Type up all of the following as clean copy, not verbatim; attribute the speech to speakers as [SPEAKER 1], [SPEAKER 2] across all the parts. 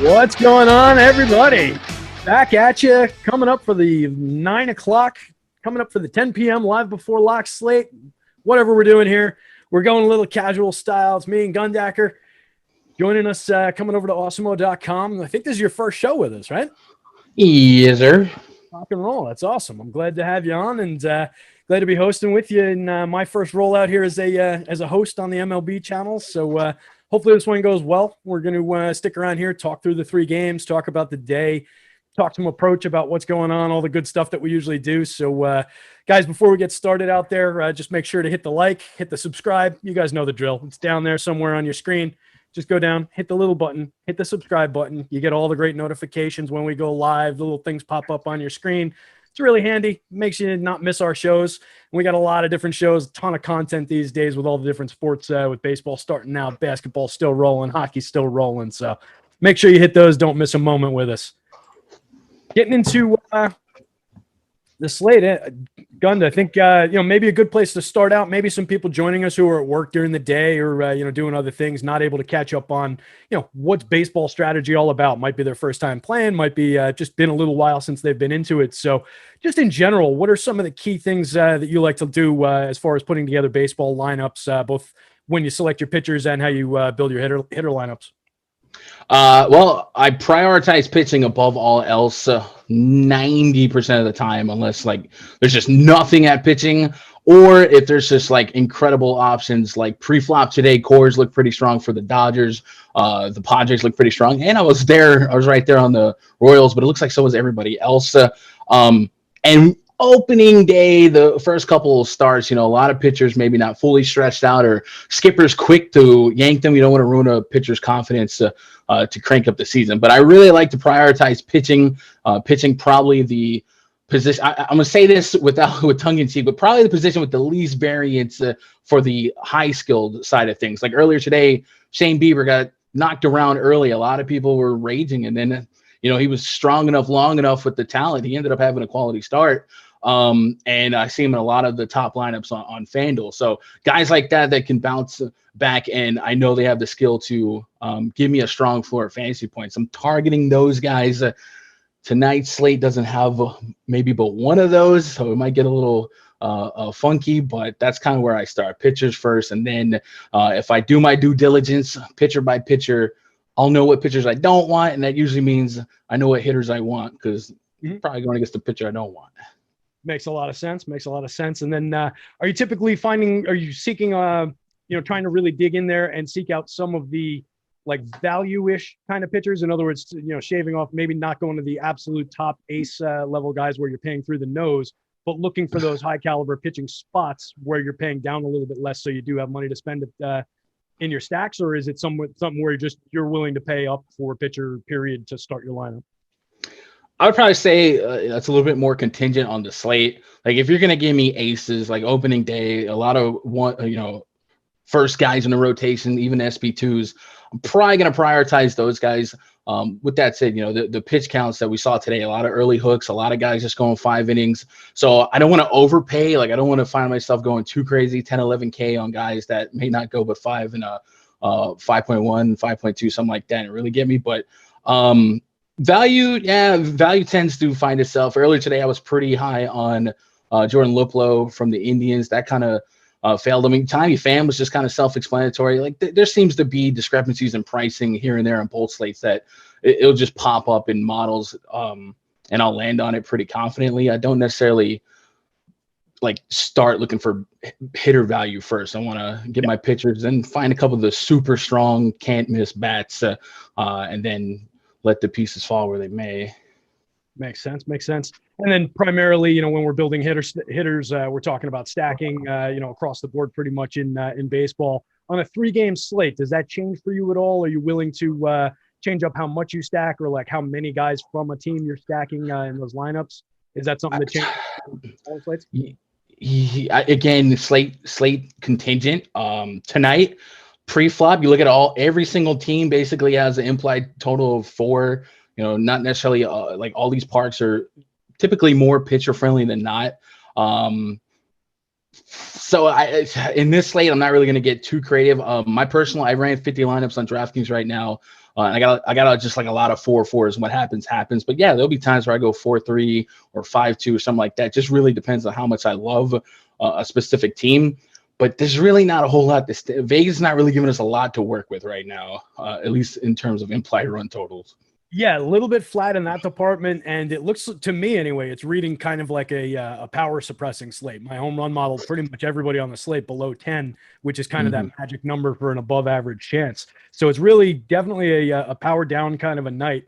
[SPEAKER 1] What's going on, everybody? Back at you, coming up for the 9 o'clock, coming up for the 10 p.m. live before lock slate. Whatever we're doing here, we're going a little casual style. It's me and Gundacker joining us, coming over to Awesemo.com. I think this is your first show with us, right?
[SPEAKER 2] Yes, sir.
[SPEAKER 1] Rock and roll. That's awesome. I'm glad to have you on, and glad to be hosting with you in my first rollout here as a host on the MLB channel. So hopefully this one goes well. We're going to stick around here, talk through the 3 games, talk about the day, talk some approach about what's going on, all the good stuff that we usually do. So guys, before we get started out there, just make sure to hit the like, hit the subscribe. You guys know the drill. It's down there somewhere on your screen. Just go down, hit the little button, hit the subscribe button. You get all the great notifications when we go live. The little things pop up on your screen. It's really handy. Makes you not miss our shows. And we got a lot of different shows, a ton of content these days with all the different sports, with baseball starting now, basketball still rolling, hockey still rolling. So make sure you hit those. Don't miss a moment with us. Getting into the slate, Gunda, I think maybe a good place to start out. Maybe some people joining us who are at work during the day or doing other things, not able to catch up on what's baseball strategy all about. Might be their first time playing, might be just been a little while since they've been into it. So, just in general, what are some of the key things that you like to do as far as putting together baseball lineups, both when you select your pitchers and how you build your hitter lineups?
[SPEAKER 2] Well, I prioritize pitching above all else 90% of the time, unless there's just nothing at pitching, or if there's just incredible options. Like pre-flop today, Coors looked pretty strong for the Dodgers. The Padres look pretty strong, and I was right there on the Royals, but it looks like so was everybody else. And opening day, the first couple of starts, a lot of pitchers maybe not fully stretched out, or skippers quick to yank them. You don't want to ruin a pitcher's confidence to crank up the season. But I really like to prioritize pitching. Pitching probably the position. I'm going to say this with tongue in cheek, but probably the position with the least variance for the high skilled side of things. Like earlier today, Shane Bieber got knocked around early. A lot of people were raging, and then he was strong enough, long enough with the talent. He ended up having a quality start. And I see him in a lot of the top lineups on FanDuel. So guys like that can bounce back, and I know they have the skill to give me a strong floor of fantasy points. I'm targeting those guys. Tonight's slate doesn't have maybe but one of those, so it might get a little funky, but that's kind of where I start. Pitchers first, and then if I do my due diligence, pitcher by pitcher, I'll know what pitchers I don't want, and that usually means I know what hitters I want, because I'm probably going against the pitcher I don't want.
[SPEAKER 1] Makes a lot of sense. And then are you seeking, trying to really dig in there and seek out some of the value-ish kind of pitchers? In other words, shaving off, maybe not going to the absolute top ace level guys where you're paying through the nose, but looking for those high caliber pitching spots where you're paying down a little bit less, so you do have money to spend in your stacks? Or is it something where you're willing to pay up for a pitcher period to start your lineup?
[SPEAKER 2] I would probably say that's a little bit more contingent on the slate. Like if you're going to give me aces, like opening day, a lot of first guys in the rotation, even SP2s, I'm probably going to prioritize those guys. With that said, the pitch counts that we saw today, a lot of early hooks, a lot of guys just going 5 innings. So I don't want to overpay. I don't want to find myself going too crazy, 10, 11K on guys that may not go but 5 and 5.1, 5.2, something like that, and really get me. But value tends to find itself. Earlier today, I was pretty high on Jordan Luplow from the Indians. That kind of failed. I mean, Tommy Pham was just kind of self-explanatory. There seems to be discrepancies in pricing here and there on both slates that it'll just pop up in models, and I'll land on it pretty confidently. I don't necessarily start looking for hitter value first. I want to get my pitchers and find a couple of the super strong, can't miss bats, and then let the pieces fall where they may.
[SPEAKER 1] Makes sense. And then primarily, when we're building hitters, we're talking about stacking, across the board pretty much in baseball. On a 3-game slate, does that change for you at all? Are you willing to change up how much you stack, or how many guys from a team you're stacking in those lineups? Is that something that changes all slates?
[SPEAKER 2] Again, slate contingent. Tonight, pre-flop, you look at every single team basically has an implied total of 4. Not necessarily all these parks are typically more pitcher friendly than not. So in this slate, I'm not really going to get too creative. I ran 50 lineups on DraftKings right now. And I got just like a lot of 4-4s. What happens. But yeah, there'll be times where I go 4-3 or 5-2 or something like that. Just really depends on how much I love a specific team. But there's really not a whole lot. Vegas is not really giving us a lot to work with right now, at least in terms of implied run totals.
[SPEAKER 1] Yeah, a little bit flat in that department, and it looks to me anyway, it's reading kind of like a power suppressing slate. My home run model, pretty much everybody on the slate below 10, which is kind of that magic number for an above average chance. So it's really definitely a power down kind of a night,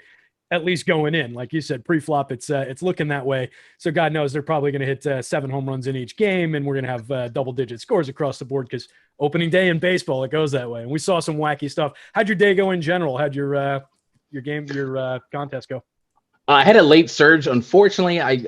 [SPEAKER 1] at least going in. Like you said, pre-flop, it's looking that way. So God knows they're probably going to hit 7 home runs in each game, and we're going to have double-digit scores across the board because opening day in baseball, it goes that way. And we saw some wacky stuff. How'd your day go in general? How'd your contest go?
[SPEAKER 2] I had a late surge. Unfortunately, I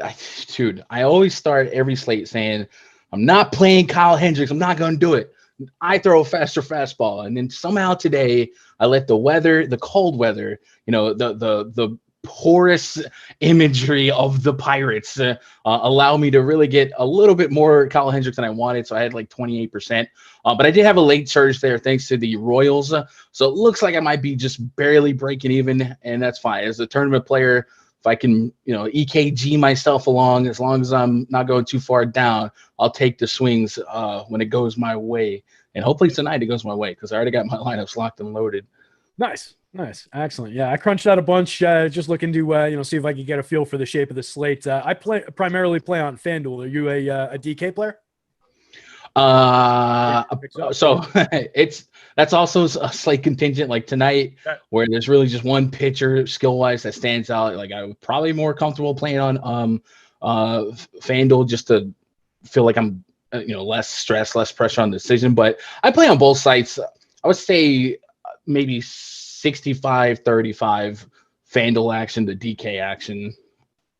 [SPEAKER 2] always start every slate saying, I'm not playing Kyle Hendricks. I'm not going to do it. I throw a faster fastball. And then somehow today I let the cold weather, the porous imagery of the Pirates allow me to really get a little bit more Kyle Hendricks than I wanted. So I had like 28%. But I did have a late surge there thanks to the Royals. So it looks like I might be just barely breaking even, and that's fine. As a tournament player, if I can, EKG myself along, as long as I'm not going too far down, I'll take the swings when it goes my way. And hopefully tonight it goes my way because I already got my lineups locked and loaded.
[SPEAKER 1] Nice. Excellent. Yeah, I crunched out a bunch, just looking to, see if I could get a feel for the shape of the slate. I primarily play on FanDuel. Are you a DK player?
[SPEAKER 2] So that's also a slate contingent like tonight where there's really just one pitcher skill wise that stands out. Like I would probably more comfortable playing on FanDuel just to feel like I'm less stress, less pressure on the decision. But I play on both sites. I would say maybe 65-35 FanDuel action to DK action.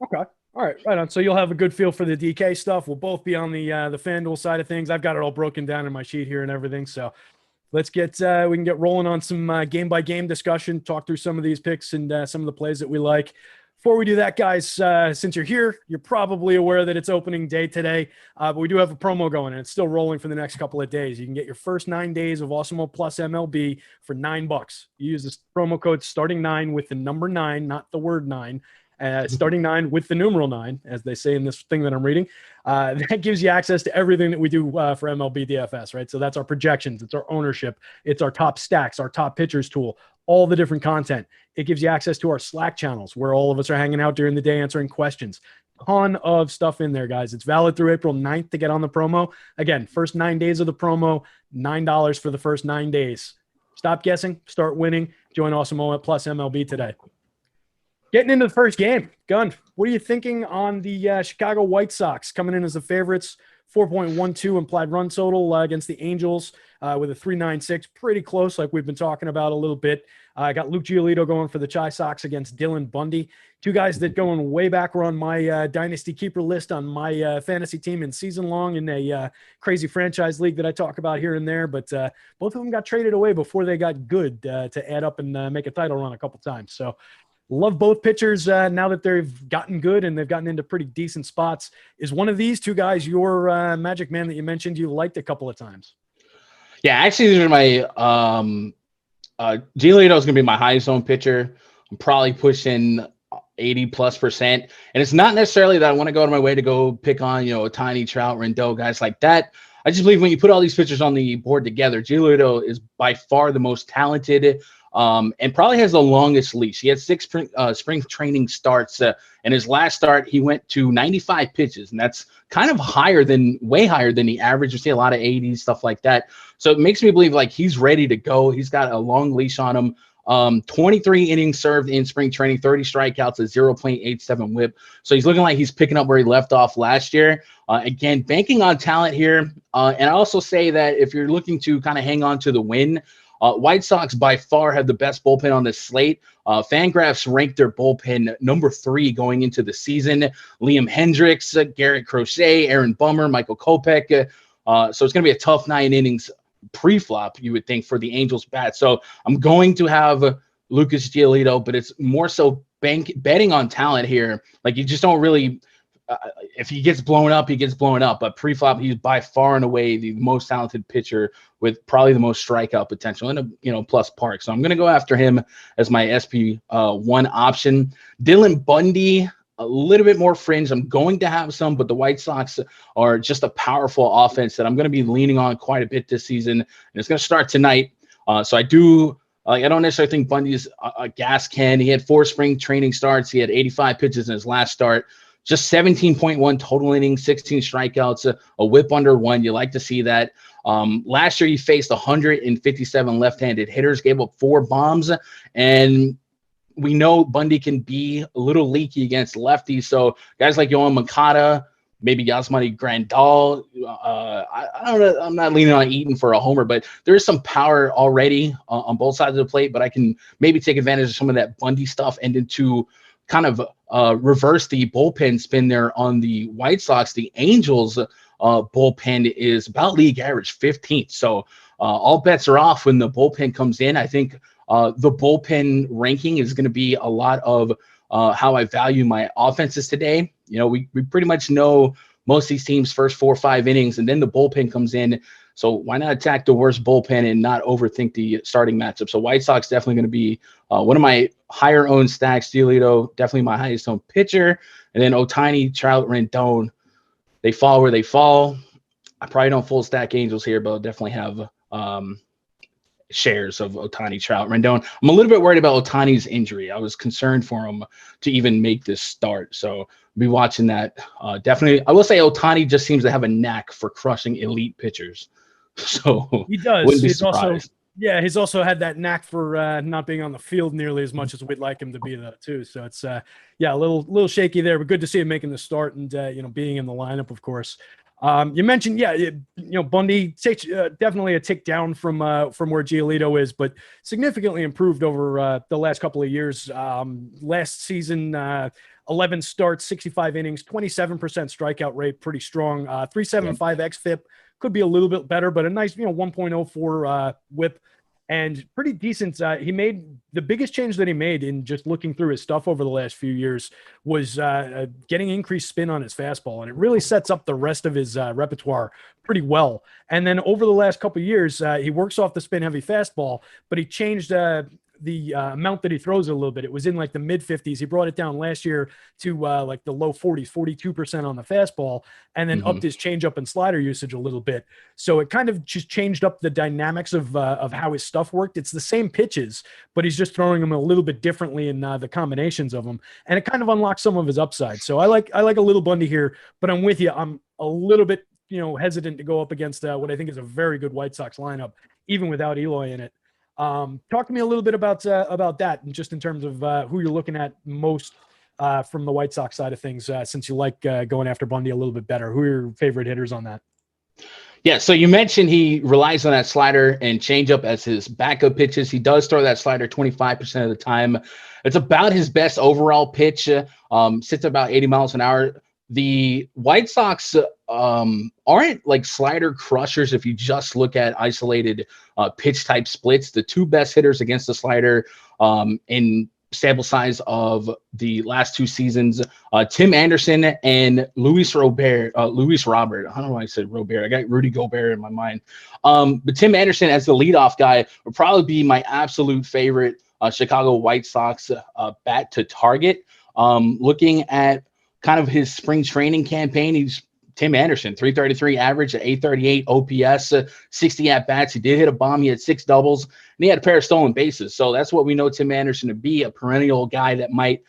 [SPEAKER 1] Okay. All right, right on. So you'll have a good feel for the DK stuff. We'll both be on the FanDuel side of things. I've got it all broken down in my sheet here and everything. So let's we can get rolling on some game by game discussion, talk through some of these picks and some of the plays that we like. Before we do that, guys, since you're here, you're probably aware that it's opening day today, but we do have a promo going, and it's still rolling for the next couple of days. You can get your first 9 days of Awesemo plus MLB for $9. You use this promo code starting 9 with the number 9, not the word 9. Starting 9 with the numeral 9, as they say in this thing that I'm reading. That gives you access to everything that we do for MLB DFS, right? So that's our projections, it's our ownership, it's our top stacks, our top pitchers tool, all the different content. It gives you access to our Slack channels where all of us are hanging out during the day answering questions. Ton of stuff in there, guys. It's valid through April 9th to get on the promo. Again, first 9 days of the promo, $9 for the first 9 days. Stop guessing, start winning. Join Awesemo plus MLB today. Getting into the first game, Gun, what are you thinking on the Chicago White Sox coming in as the favorites? 4.12 implied run total against the Angels with a 3.96, pretty close, like we've been talking about a little bit. I got Lucas Giolito going for the Chi Sox against Dylan Bundy. Two guys that going way back were on my Dynasty Keeper list on my fantasy team in season long in a crazy franchise league that I talk about here and there. But both of them got traded away before they got good to add up and make a title run a couple times. So love both pitchers now that they've gotten good and they've gotten into pretty decent spots. Is one of these two guys your magic man that you mentioned you liked a couple of times?
[SPEAKER 2] Yeah, actually, these are my Giolito is going to be my highest owned pitcher. I'm probably pushing 80+%. And it's not necessarily that I want to go out of my way to go pick on, Ohtani, Trout, Rendon, guys like that. I just believe when you put all these pitchers on the board together, Giolito is by far the most talented and probably has the longest leash. He had 6 spring training starts. And his last start, he went to 95 pitches. And that's kind of way higher than the average. You see a lot of 80s, stuff like that. So it makes me believe like he's ready to go. He's got a long leash on him. 23 innings served in spring training, 30 strikeouts, a 0.87 whip. So he's looking like he's picking up where he left off last year. Again, banking on talent here. And I also say that if you're looking to kind of hang on to the win, White Sox by far have the best bullpen on this slate. Fangraphs ranked their bullpen number 3 going into the season. Liam Hendricks, Garrett Crochet, Aaron Bummer, Michael Kopech. So it's going to be a tough 9 innings pre-flop, you would think, for the Angels bat. So I'm going to have Lucas Giolito, but it's more so betting on talent here. Like you just don't really if he gets blown up, he gets blown up. But pre-flop, he's by far and away the most talented pitcher with probably the most strikeout potential and a plus park. So I'm going to go after him as my SP1 option. Dylan Bundy, a little bit more fringe. I'm going to have some, but the White Sox are just a powerful offense that I'm going to be leaning on quite a bit this season, and it's going to start tonight. So I don't necessarily think Bundy's a gas can. He had 4 spring training starts. He had 85 pitches in his last start. Just 17.1 total innings, 16 strikeouts, a whip under 1. You like to see that. Last year, he faced 157 left-handed hitters, gave up 4 bombs, and we know Bundy can be a little leaky against lefties. So guys like Yohan Moncada, maybe Yasmani Grandal. I don't know. I'm not leaning on Eaton for a homer, but there is some power already on both sides of the plate. But I can maybe take advantage of some of that Bundy stuff and into kind of reverse the bullpen spin there on the White Sox. The Angels bullpen is about league average, 15th. So all bets are off when the bullpen comes in. I think the bullpen ranking is going to be a lot of how I value my offenses today. We pretty much know most of these teams' first 4 or 5 innings, and then the bullpen comes in. So why not attack the worst bullpen and not overthink the starting matchup? So White Sox definitely going to be one of my higher owned stacks. Giolito, definitely my highest owned pitcher. And then Ohtani, Trout, Rendon, they fall where they fall. I probably don't full stack Angels here, but I'll definitely have shares of Ohtani, Trout, Rendon. I'm a little bit worried about Ohtani's injury. I was concerned for him to even make this start. So I'll be watching that. Definitely. I will say Ohtani just seems to have a knack for crushing elite pitchers. So
[SPEAKER 1] he does.
[SPEAKER 2] Wouldn't be
[SPEAKER 1] he's
[SPEAKER 2] surprised.
[SPEAKER 1] he's also had that knack for not being on the field nearly as much as we'd like him to be, though, too. So it's a little shaky there, but good to see him making the start and being in the lineup, of course. You mentioned, Bundy takes definitely a tick down from where Giolito is, but significantly improved over the last couple of years. Last season, 11 starts, 65 innings, 27% strikeout rate, pretty strong. 3.75 xFIP, could be a little bit better, but a nice 1.04 whip. And pretty decent. He made the biggest change that he made in just looking through his stuff over the last few years was getting increased spin on his fastball. And it really sets up the rest of his repertoire pretty well. And then over the last couple of years, he works off the spin heavy fastball, but he changed the amount that he throws it a little bit. It was in like the mid 50s. He brought it down last year to like the low 40s, 42% on the fastball, and then upped his changeup and slider usage a little bit. So it kind of just changed up the dynamics of how his stuff worked. It's the same pitches, but he's just throwing them a little bit differently in the combinations of them, and it kind of unlocks some of his upside. So I like a little Bundy here, but I'm with you. I'm a little bit hesitant to go up against what I think is a very good White Sox lineup, even without Eloy in it. Talk to me a little bit about that, and just in terms of who you're looking at most from the White Sox side of things, since you like going after Bundy a little bit better. Who are your favorite hitters on that?
[SPEAKER 2] Yeah, so you mentioned he relies on that slider and changeup as his backup pitches. He does throw that slider 25% of the time. It's about his best overall pitch. Sits about 80 miles an hour. The White Sox aren't like slider crushers if you just look at isolated pitch type splits. The 2 best hitters against the slider in sample size of the last 2 seasons, Tim Anderson and Luis Robert. I don't know why I said Robert. I got Rudy Gobert in my mind. But Tim Anderson as the leadoff guy would probably be my absolute favorite Chicago White Sox bat to target. Looking at kind of his spring training campaign, he's Tim Anderson, 333 average, 838 OPS, 60 at-bats. He did hit a bomb. He had 6 doubles, and he had a pair of stolen bases. So that's what we know Tim Anderson to be, a perennial guy that might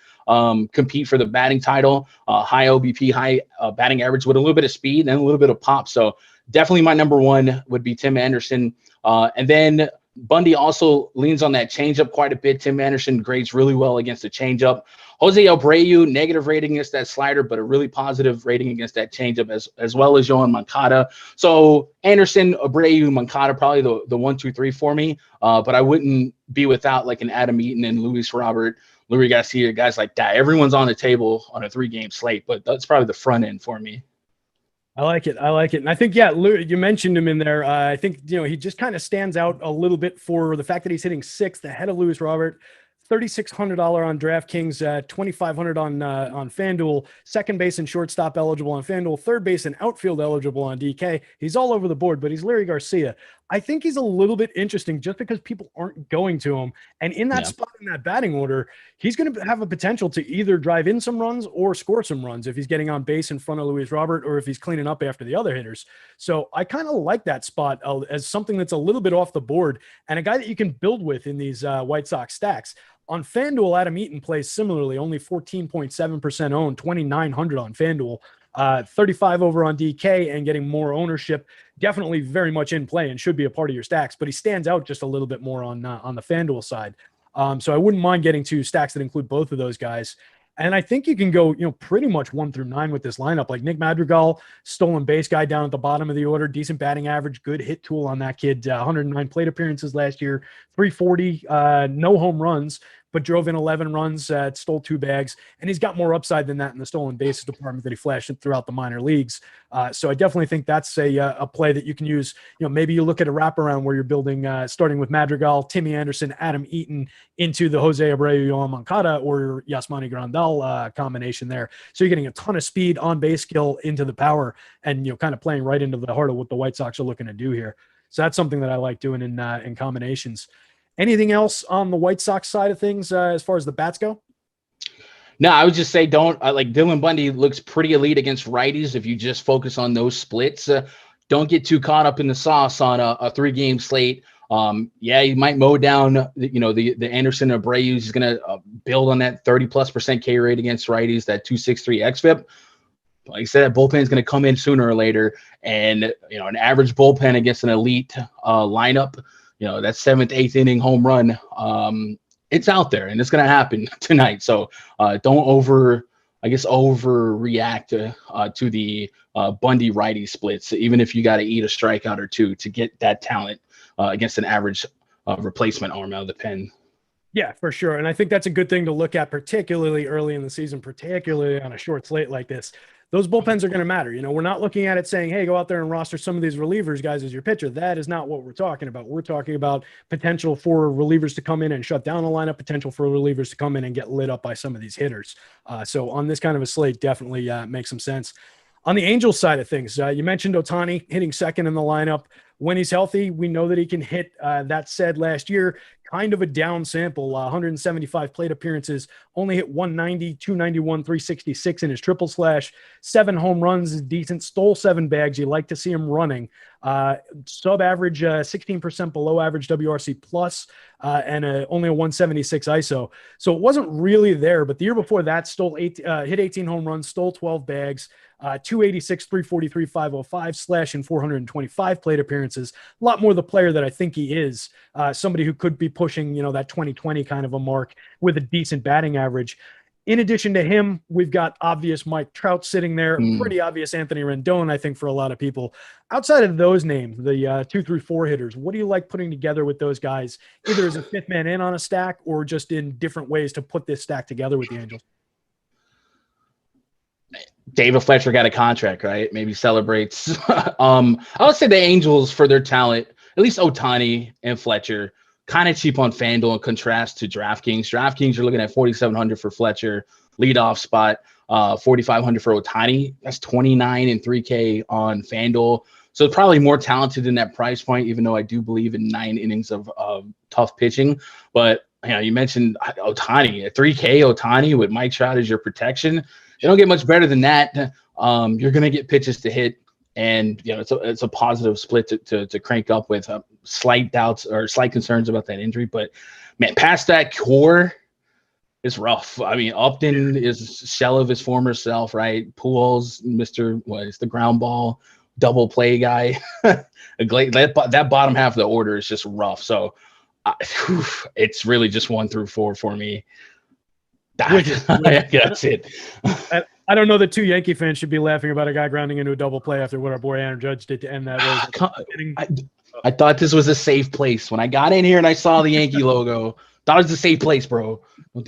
[SPEAKER 2] compete for the batting title, high OBP, high batting average with a little bit of speed and a little bit of pop. So definitely my number 1 would be Tim Anderson. And then Bundy also leans on that changeup quite a bit. Tim Anderson grades really well against the changeup. Jose Abreu, negative rating against that slider, but a really positive rating against that changeup, as well as Yohan Moncada. So Anderson, Abreu, Moncada, probably the 1, 2, 3 for me. But I wouldn't be without like an Adam Eaton and Luis Robert, Luis Garcia, guys like that. Everyone's on the table on a 3-game slate, but that's probably the front end for me.
[SPEAKER 1] I like it. And I think, you mentioned him in there. I think, he just kind of stands out a little bit for the fact that he's hitting 6th ahead of Luis Robert, $3,600 on DraftKings, $2,500 on FanDuel, second base and shortstop eligible on FanDuel, third base and outfield eligible on DK. He's all over the board, but he's Larry Garcia. I think he's a little bit interesting just because people aren't going to him. And in that spot in that batting order, he's going to have a potential to either drive in some runs or score some runs if he's getting on base in front of Luis Robert or if he's cleaning up after the other hitters. So I kind of like that spot as something that's a little bit off the board and a guy that you can build with in these White Sox stacks. On FanDuel, Adam Eaton plays similarly, only 14.7% owned, 2,900 on FanDuel. 35 over on DK and getting more ownership, definitely very much in play and should be a part of your stacks, but he stands out just a little bit more on the FanDuel side. So I wouldn't mind getting 2 stacks that include both of those guys. And I think you can go, pretty much 1 through 9 with this lineup. Like Nick Madrigal, stolen base guy down at the bottom of the order, decent batting average, good hit tool on that kid. 109 plate appearances last year, 340, no home runs, but drove in 11 runs, stole 2 bags, and he's got more upside than that in the stolen bases department that he flashed throughout the minor leagues. So I definitely think that's a play that you can use. Maybe you look at a wraparound where you're building, starting with Madrigal, Timmy Anderson, Adam Eaton into the Jose Abreu, Yohan Moncada, or Yasmani Grandal combination there. So you're getting a ton of speed, on base skill into the power, and kind of playing right into the heart of what the White Sox are looking to do here. So that's something that I like doing in combinations. Anything else on the White Sox side of things as far as the bats go?
[SPEAKER 2] No, I would just say like Dylan Bundy looks pretty elite against righties if you just focus on those splits. Don't get too caught up in the sauce on a 3-game slate. You might mow down, the Anderson Abreu. He's going to build on that 30+% K rate against righties, that 2.63 xFIP. Like I said, that bullpen is going to come in sooner or later. And, an average bullpen against an elite lineup, that 7th, 8th inning home run, it's out there and it's going to happen tonight. So don't overreact to the Bundy righty splits, even if you got to eat a strikeout or 2 to get that talent against an average replacement arm out of the pen.
[SPEAKER 1] Yeah, for sure. And I think that's a good thing to look at, particularly early in the season, particularly on a short slate like this. Those bullpens are going to matter. We're not looking at it saying, hey, go out there and roster some of these relievers guys as your pitcher. That is not what we're talking about. We're talking about potential for relievers to come in and shut down the lineup, potential for relievers to come in and get lit up by some of these hitters. So on this kind of a slate, definitely makes some sense. On the Angels side of things, you mentioned Ohtani hitting second in the lineup. When he's healthy, we know that he can hit. That said, last year, kind of a down sample, 175 plate appearances, only hit 190, 291, 366 in his triple slash, 7 home runs is decent, stole 7 bags. You like to see him running. Sub-average, 16% below average WRC plus, and only a 176 ISO. So it wasn't really there, but the year before that, hit 18 home runs, stole 12 bags, 286, 343, 505 slash, and 425 plate appearances. A lot more the player that I think he is. Somebody who could be pushing, that 2020 kind of a mark with a decent batting average. In addition to him, we've got obvious Mike Trout sitting there, pretty obvious Anthony Rendon, I think, for a lot of people. Outside of those names, the 2 through 4 hitters, what do you like putting together with those guys, either as a fifth man in on a stack or just in different ways to put this stack together with the Angels?
[SPEAKER 2] David Fletcher got a contract, right? Maybe celebrates. I would say the Angels, for their talent, at least Ohtani and Fletcher, kind of cheap on FanDuel in contrast to DraftKings. DraftKings, you're looking at $4,700 for Fletcher, leadoff spot, $4,500 for Ohtani. That's $29 and $3K on FanDuel. So it's probably more talented in that price point, even though I do believe in 9 innings of tough pitching. But you mentioned Ohtani, at $3K Ohtani with Mike Trout as your protection. They don't get much better than that. You're going to get pitches to hit, and it's a positive split to crank up with slight doubts or slight concerns about that injury. But man, past that core, it's rough. I mean, Upton is a shell of his former self, right? Pujols, the ground ball double play guy. That bottom half of the order is just rough. So it's really just 1 through 4 for me. That's it.
[SPEAKER 1] I don't know that 2 Yankee fans should be laughing about a guy grounding into a double play after what our boy Aaron Judge did to end that.
[SPEAKER 2] I thought this was a safe place. When I got in here and I saw the Yankee logo, thought it was a safe place, bro.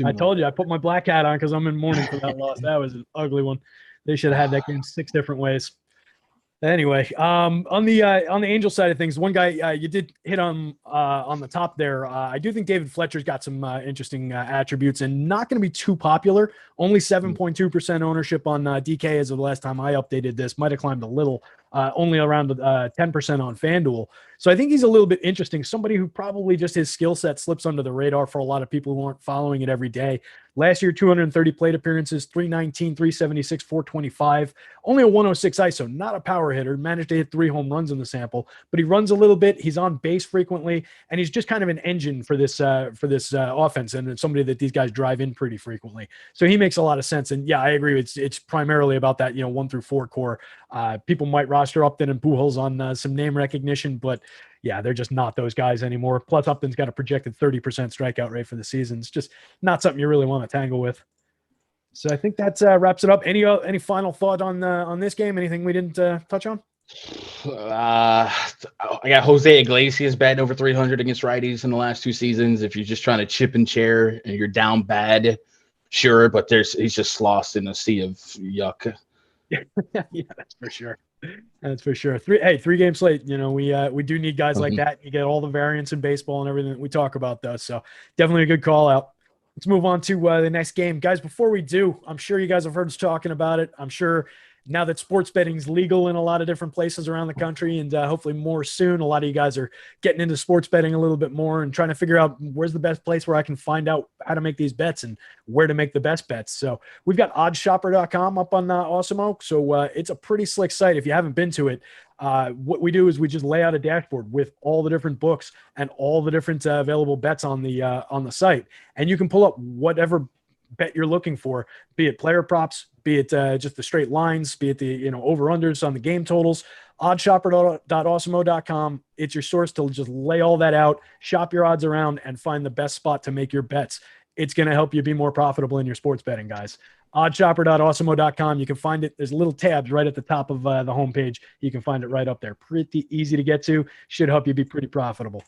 [SPEAKER 1] I told you, I put my black hat on because I'm in mourning for that loss. That was an ugly one. They should have had that game 6 different ways. Anyway, on the Angel side of things, one guy you did hit on the top there. I do think David Fletcher's got some interesting attributes and not going to be too popular. Only 7.2% ownership on DK as of the last time I updated this. Might have climbed a little, only around 10% on FanDuel. So I think he's a little bit interesting. Somebody who probably just his skill set slips under the radar for a lot of people who aren't following it every day. Last year, 230 plate appearances, 319, 376, 425, only a 106 ISO, not a power hitter. Managed to hit 3 home runs in the sample, but he runs a little bit. He's on base frequently, and he's just kind of an engine for this offense, and it's somebody that these guys drive in pretty frequently. So he makes a lot of sense. And yeah, I agree. It's primarily about that 1 through 4 core. People might roster Upton and Pujols on some name recognition, but yeah, they're just not those guys anymore. Plus, Upton's got a projected 30% strikeout rate for the season. It's just not something you really want to tangle with. So I think that wraps it up. Any final thought on this game? Anything we didn't touch on?
[SPEAKER 2] I got Jose Iglesias batting over 300 against righties in the last 2 seasons. If you're just trying to chip and chair and you're down bad, sure, but he's just lost in a sea of yuck.
[SPEAKER 1] Yeah, that's for sure. That's for sure. 3-game slate. We do need guys like that. You get all the variance in baseball and everything that we talk about, though. So definitely a good call out. Let's move on to the next game, guys. Before we do, I'm sure you guys have heard us talking about it. I'm sure now that sports betting is legal in a lot of different places around the country, and hopefully more soon, a lot of you guys are getting into sports betting a little bit more and trying to figure out where's the best place where I can find out how to make these bets and where to make the best bets. So we've got Oddsshopper.com up on Awesemo. So it's a pretty slick site. If you haven't been to it, what we do is we just lay out a dashboard with all the different books and all the different available bets on the site, and you can pull up whatever bet you're looking for, be it player props, be it just the straight lines, be it the over-unders on the game totals. Oddshopper.awesemo.com. It's your source to just lay all that out, shop your odds around, and find the best spot to make your bets. It's going to help you be more profitable in your sports betting, guys. Oddshopper.awesemo.com. You can find it. There's little tabs right at the top of the homepage. You can find it right up there. Pretty easy to get to. Should help you be pretty profitable.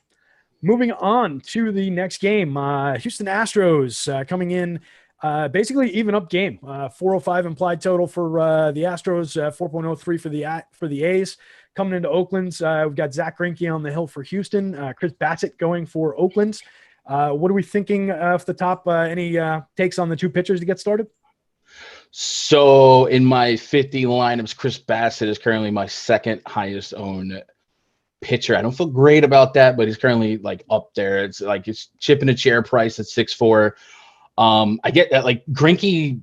[SPEAKER 1] Moving on to the next game, Houston Astros coming in. Basically even up game, 405 implied total for the Astros, 4.03 for the A's. Coming into Oakland, we've got Zack Greinke on the hill for Houston, Chris Bassett going for Oakland. What are we thinking off the top? Any takes on the 2 pitchers to get started?
[SPEAKER 2] So in my 50 lineups, Chris Bassett is currently my second highest owned pitcher. I don't feel great about that, but he's currently up there. It's like it's chipping a chair price at 6'4". I get that, Greinke,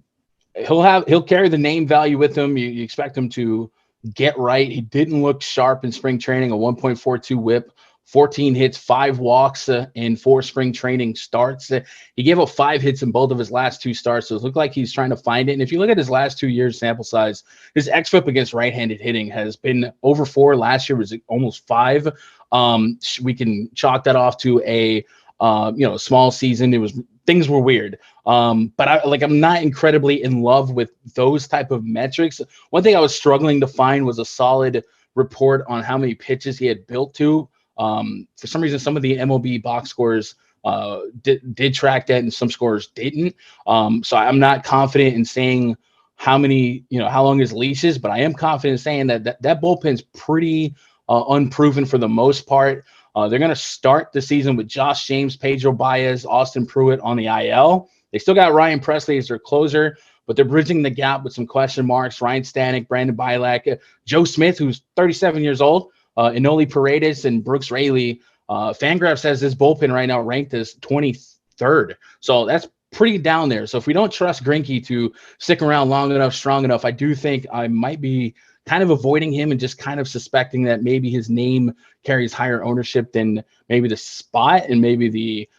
[SPEAKER 2] he'll carry the name value with him. You expect him to get right. He didn't look sharp in spring training, a 1.42 whip, 14 hits, 5 walks in 4 spring training starts. He gave up 5 hits in both of his last 2 starts, so it looked like he's trying to find it. And if you look at his last 2 years sample size, his xFIP against right-handed hitting has been over 4. Last year was almost 5. We can chalk that off to a small season. Things were weird. But I'm not incredibly in love with those type of metrics. One thing I was struggling to find was a solid report on how many pitches he had built to. For some reason, some of the MLB box scores did track that and some scores didn't. So I'm not confident in saying how long his leash is, but I am confident in saying that bullpen's pretty unproven for the most part. They're going to start the season with Josh James, Pedro Baez, Austin Pruitt on the IL. They still got Ryan Presley as their closer, but they're bridging the gap with some question marks. Ryan Stanek, Brandon Bilek, Joe Smith, who's 37 years old, Enoli Paredes, and Brooks Raley. Fangraphs has this bullpen right now ranked as 23rd. So that's pretty down there. So if we don't trust Greinke to stick around long enough, strong enough, I do think I might be kind of avoiding him and just kind of suspecting that maybe his name carries higher ownership than maybe the spot and maybe the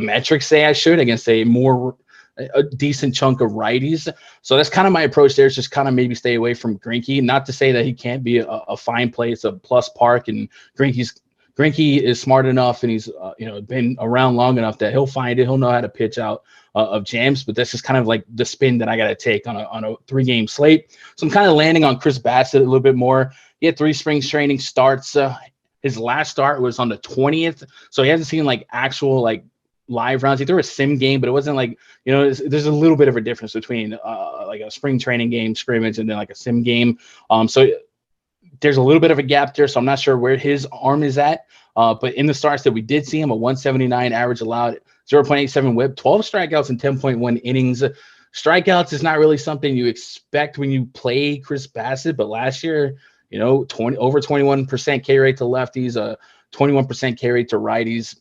[SPEAKER 2] metrics say I should against a decent chunk of righties. So that's kind of my approach there, is just kind of maybe stay away from Greinke. Not to say that he can't be a fine place, a plus park, and Greinke is smart enough and he's been around long enough that he'll find it. He'll know how to pitch out of jams, but that's just kind of like the spin that I got to take on a 3-game slate. So I'm kind of landing on Chris Bassett a little bit more. He had 3 spring training starts. His last start was on the 20th, so he hasn't seen actual live rounds. He threw a sim game, but it wasn't like, there's a little bit of a difference between like a spring training game scrimmage and then like a sim game. So there's a little bit of a gap there. So I'm not sure where his arm is at. But in the starts that we did see him, a 179 average allowed, 0.87 whip, 12 strikeouts and 10.1 innings. Strikeouts is not really something you expect when you play Chris Bassitt, but last year, over 21% K rate to lefties, 21% K rate to righties.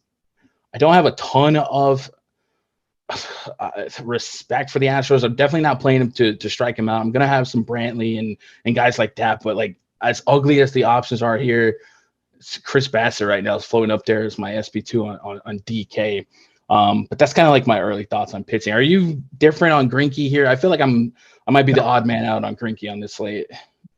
[SPEAKER 2] I don't have a ton of respect for the Astros. I'm definitely not playing him to strike him out. I'm gonna have some Brantley and guys like that, but like as ugly as the options are here, Chris Bassitt right now is floating up there as my SP2 on DK. But that's kind of like my early thoughts on pitching. Are you different on Greinke here? I feel like I might be the odd man out on Greinke on this slate.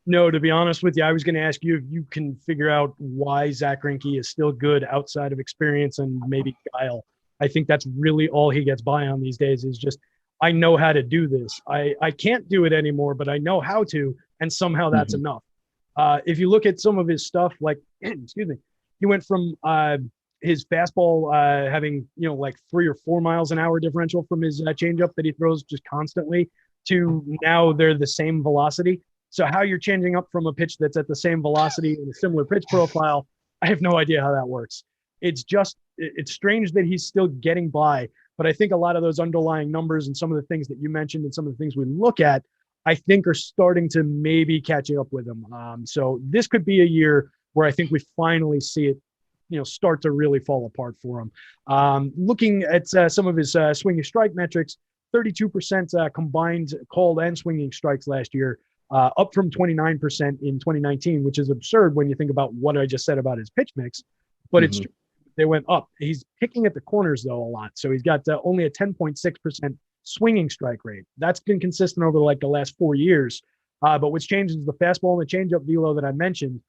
[SPEAKER 1] No, to be honest with you, I was going to ask you if you can figure out why Zack Greinke is still good outside of experience and maybe guile. I think that's really all he gets by on these days is just, I know how to do this. I can't do it anymore, but I know how to, and somehow that's enough. If you look at some of his stuff, like, excuse me, he went from his fastball having, like 3 or 4 miles an hour differential from his changeup that he throws just constantly to now they're the same velocity. So how you're changing up from a pitch that's at the same velocity and a similar pitch profile, I have no idea how that works. It's strange that he's still getting by, but I think a lot of those underlying numbers and some of the things that you mentioned and some of the things we look at, I think are starting to maybe catch up with him. So this could be a year where I think we finally see it, start to really fall apart for him. Looking at some of his swinging strike metrics, 32% combined called and swinging strikes last year, up from 29% in 2019, which is absurd when you think about what I just said about his pitch mix, but it's true. They went up. He's picking at the corners though a lot. So he's got only a 10.6% swinging strike rate. That's been consistent over like the last 4 years. But what's changed is the fastball and the changeup velo that I mentioned.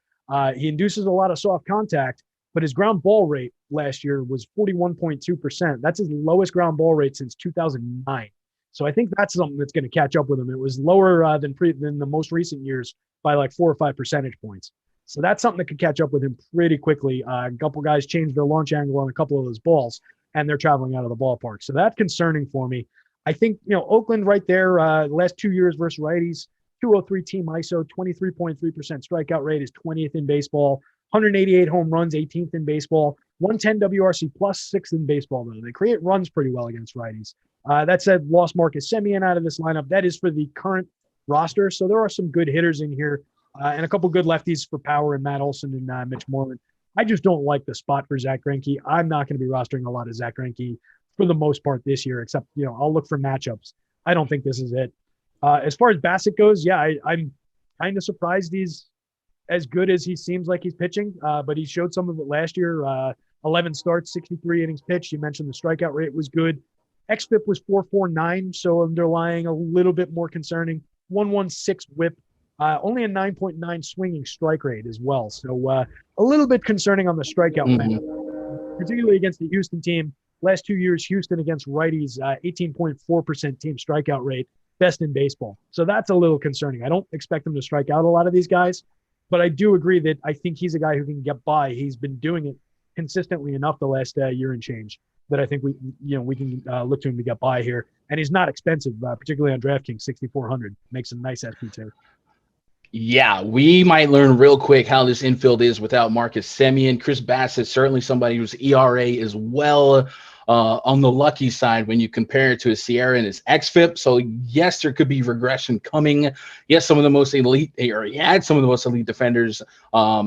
[SPEAKER 1] He induces a lot of soft contact, but his ground ball rate last year was 41.2%. That's his lowest ground ball rate since 2009. So I think that's something that's going to catch up with him. It was lower than the most recent years by like 4 or 5 percentage points. So that's something that could catch up with him pretty quickly. A couple guys changed their launch angle on a couple of those balls, and they're traveling out of the ballpark. So that's concerning for me. I think, Oakland right there, last 2 years versus righties, 203 team ISO, 23.3% strikeout rate is 20th in baseball, 188 home runs, 18th in baseball, 110 WRC plus, 6th in baseball, though. They create runs pretty well against righties. That said, lost Marcus Semien out of this lineup. That is for the current roster. So there are some good hitters in here and a couple good lefties for power and Matt Olson and Mitch Moreland. I just don't like the spot for Zack Greinke. I'm not going to be rostering a lot of Zack Greinke for the most part this year, except, I'll look for matchups. I don't think this is it. As far as Bassitt goes, yeah, I'm kind of surprised he's as good as he seems like he's pitching, but he showed some of it last year. 11 starts, 63 innings pitched. You mentioned the strikeout rate was good. xFIP was 4.49, so underlying a little bit more concerning. 1.16 whip, only a 9.9 swinging strike rate as well. So a little bit concerning on the strikeout rate, particularly against the Houston team. Last 2 years, Houston against righties, 18.4% team strikeout rate, best in baseball. So that's a little concerning. I don't expect him to strike out a lot of these guys, but I do agree that I think he's a guy who can get by. He's been doing it consistently enough the last year and change that I think we can look to him to get by here. And he's not expensive, particularly on DraftKings, 6,400 makes a nice SP2.
[SPEAKER 2] Yeah, we might learn real quick how this infield is without Marcus Semien. Chris Bassitt, certainly somebody whose ERA is well on the lucky side when you compare it to his Sierra and his xFIP. So yes, there could be regression coming. Yes, some of the most elite, or he had some of the most elite defenders.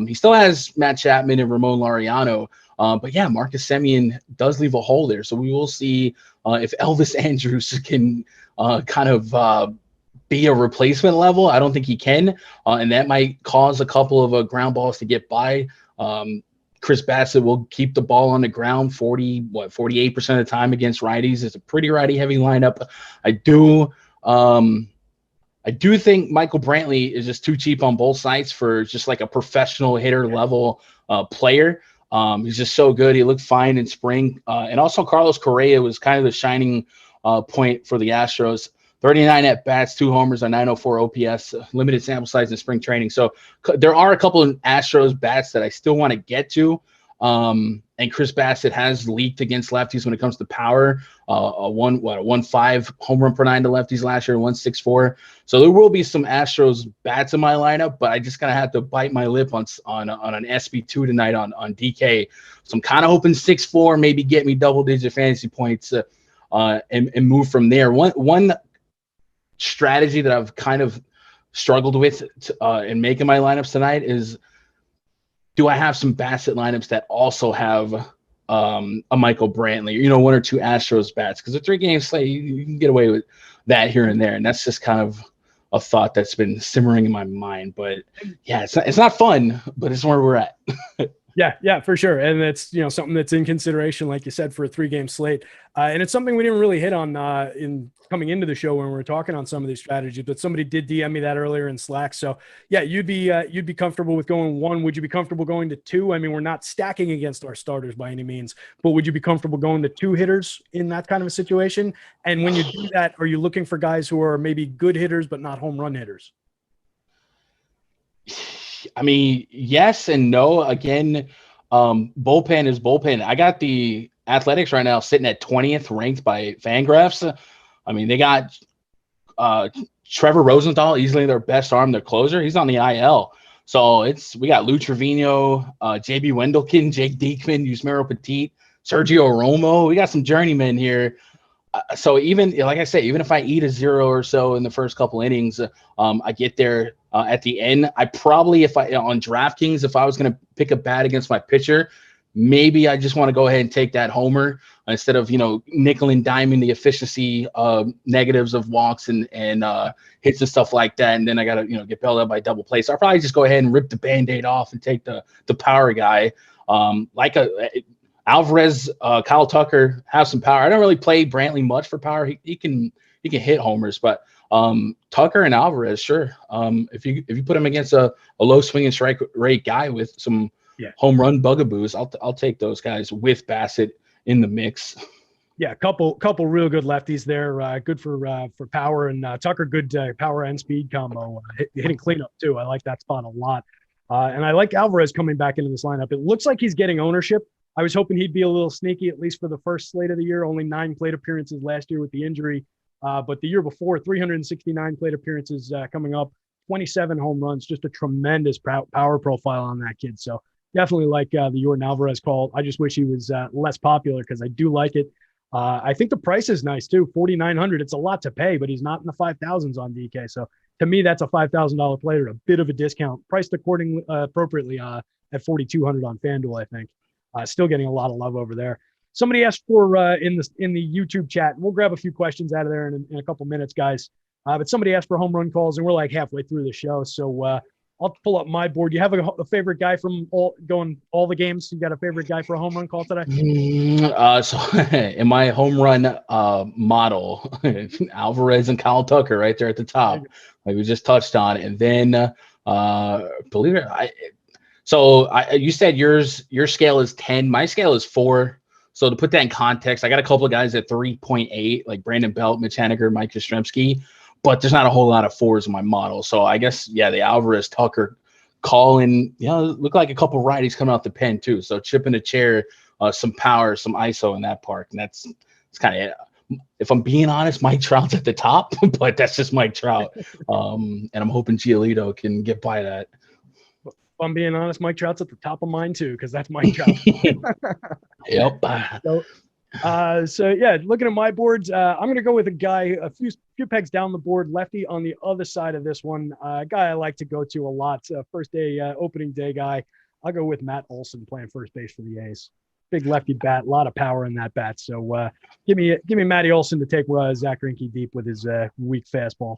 [SPEAKER 2] He still has Matt Chapman and Ramon Laureano. But yeah, Marcus Semien does leave a hole there. So we will see if Elvis Andrus can kind of be a replacement level. I don't think he can. And that might cause a couple of ground balls to get by. Chris Bassitt will keep the ball on the ground 48% of the time against righties. It's a pretty righty heavy lineup. I do think Michael Brantley is just too cheap on both sides for just like a professional hitter level player. He's just so good. He looked fine in spring. And also Carlos Correa was kind of the shining point for the Astros. 39 at-bats, 2 homers, a 904 OPS, limited sample size in spring training. So there are a couple of Astros bats that I still want to get to. And Chris Bassett has leaked against lefties when it comes to power. A 1.5 home run per 9 to lefties last year, 1.64. So there will be some Astros bats in my lineup, but I just kind of have to bite my lip on an SB2 tonight on DK. So I'm kind of hoping 6.4 maybe get me double-digit fantasy points and move from there. One strategy that I've kind of struggled with in making my lineups tonight is, do I have some Bassett lineups that also have a Michael Brantley, one or two Astros bats? Because a 3-game slate, you can get away with that here and there. And that's just kind of a thought that's been simmering in my mind. But yeah, it's not fun, but it's where we're at.
[SPEAKER 1] Yeah, for sure. And it's, something that's in consideration, like you said, for a 3-game slate. And it's something we didn't really hit on in coming into the show when we were talking on some of these strategies, but somebody did DM me that earlier in Slack. So yeah, you'd be comfortable with going 1. Would you be comfortable going to 2? I mean, we're not stacking against our starters by any means, but would you be comfortable going to 2 hitters in that kind of a situation? And when you do that, are you looking for guys who are maybe good hitters, but not home run hitters?
[SPEAKER 2] I mean, yes and no. Again, bullpen is bullpen. I got the Athletics right now sitting at 20th ranked by Fangraphs. I mean, they got Trevor Rosenthal, easily their best arm, their closer. He's on the IL. So we got Lou Trevino, JB Wendelken, Jake Diekman, Yusmeiro Petit, Sergio Romo. We got some journeymen here. So even, like I said, even if I eat a 0 or so in the first couple innings, I get there at the end. I probably, on DraftKings, if I was going to pick a bat against my pitcher, maybe I just want to go ahead and take that homer instead of, nickel and diming the efficiency negatives of walks and hits and stuff like that. And then I got to, get bailed out by double play. So I'll probably just go ahead and rip the Band-Aid off and take the power guy. Alvarez, Kyle Tucker have some power. I don't really play Brantley much for power. He can hit homers, but Tucker and Alvarez, sure. If you put him against a low swing and strike rate guy with some home run bugaboos, I'll take those guys with Bassett in the mix.
[SPEAKER 1] Yeah, couple real good lefties there. Good for power, and Tucker, good power and speed combo. Hitting cleanup too. I like that spot a lot. And I like Alvarez coming back into this lineup. It looks like he's getting ownership. I was hoping he'd be a little sneaky, at least for the first slate of the year. Only 9 plate appearances last year with the injury. But the year before, 369 plate appearances coming up, 27 home runs, just a tremendous power profile on that kid. So definitely like the Yordan Alvarez call. I just wish he was less popular because I do like it. I think the price is nice too, $4,900. It's a lot to pay, but he's not in the 5,000s on DK. So to me, that's a $5,000 player, a bit of a discount, priced accordingly appropriately at $4,200 on FanDuel, I think. Still getting a lot of love over there. Somebody asked for in the YouTube chat, and we'll grab a few questions out of there in a couple minutes, guys. But somebody asked for home run calls, and we're like halfway through the show. So I'll pull up my board. You have a favorite guy from all the games? You got a favorite guy for a home run call today?
[SPEAKER 2] So in my home run model, Alvarez and Kyle Tucker right there at the top, like we just touched on. And then believe it, you said your scale is 10. My scale is 4. So to put that in context, I got a couple of guys at 3.8, like Brandon Belt, Mitch Haniger, Mike Yastrzemski, but there's not a whole lot of 4s in my model. So I guess, the Alvarez Tucker calling, look like a couple righties coming out the pen too. So chipping a chair, some power, some ISO in that park. And it's kind of it. If I'm being honest, Mike Trout's at the top, but that's just Mike Trout. And I'm hoping Giolito can get by that.
[SPEAKER 1] If I'm being honest, Mike Trout's at the top of mine too, because that's Mike Trout.
[SPEAKER 2] Yep.
[SPEAKER 1] So yeah, looking at my boards, I'm going to go with a guy a few pegs down the board, lefty on the other side of this one. A guy I like to go to a lot, first day opening day guy. I'll go with Matt Olson playing first base for the A's. Big lefty bat, a lot of power in that bat. So give me Matty Olson to take Zack Greinke deep with his weak fastball.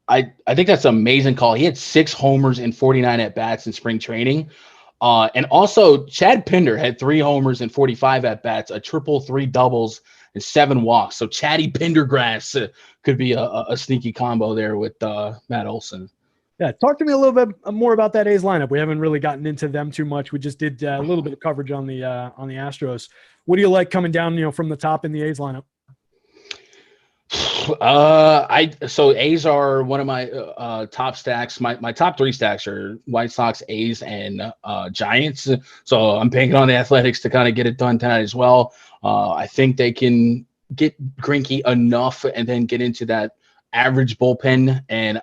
[SPEAKER 2] I think that's an amazing call. He had 6 homers and 49 at-bats in spring training. And also, Chad Pinder had 3 homers and 45 at-bats, a triple, 3 doubles, and 7 walks. So Chatty Pendergrass could be a sneaky combo there with Matt Olson.
[SPEAKER 1] Yeah, talk to me a little bit more about that A's lineup. We haven't really gotten into them too much. We just did a little bit of coverage on the Astros. What do you like coming down, from the top in the A's lineup?
[SPEAKER 2] So A's are one of my top stacks. My top three stacks are White Sox, A's, and Giants. So I'm banking on the Athletics to kind of get it done tonight as well. I think they can get Greinke enough and then get into that average bullpen, and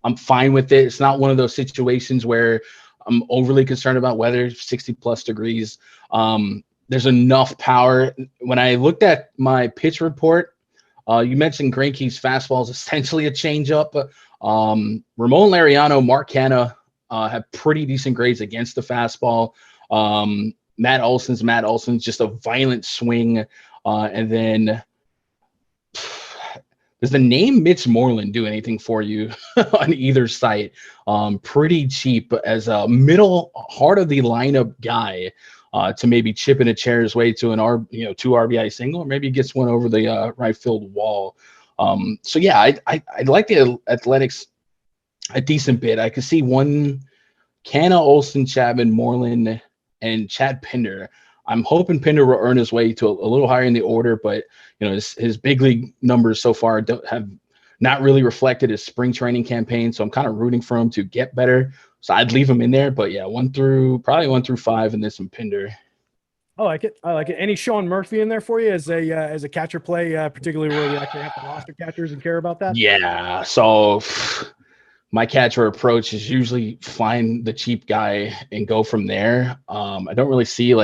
[SPEAKER 2] I'm fine with it. It's not one of those situations where I'm overly concerned about weather, 60 plus degrees. There's enough power. When I looked at my pitch report, you mentioned Greinke's fastball is essentially a changeup. Ramon Laureano, Mark Canha have pretty decent grades against the fastball. Matt Olson's just a violent swing. And then does the name Mitch Moreland do anything for you on either site? Pretty cheap as a middle heart of the lineup guy. To maybe chip in a chair's way to an 2 RBI single, or maybe he gets one over the right field wall. So yeah, I'd like the Athletics a decent bit. I could see one Canha, Olson, Chapman, Moreland, and Chad Pinder. I'm hoping Pinder will earn his way to a little higher in the order, but his big league numbers so far have not really reflected his spring training campaign. So I'm kind of rooting for him to get better. So I'd leave him in there, but yeah, 1 through 5, and then some Pinder.
[SPEAKER 1] I like it. Any Sean Murphy in there for you as a catcher play, particularly where we actually have to roster catchers and care about that?
[SPEAKER 2] Yeah. So my catcher approach is usually find the cheap guy and go from there. I don't really see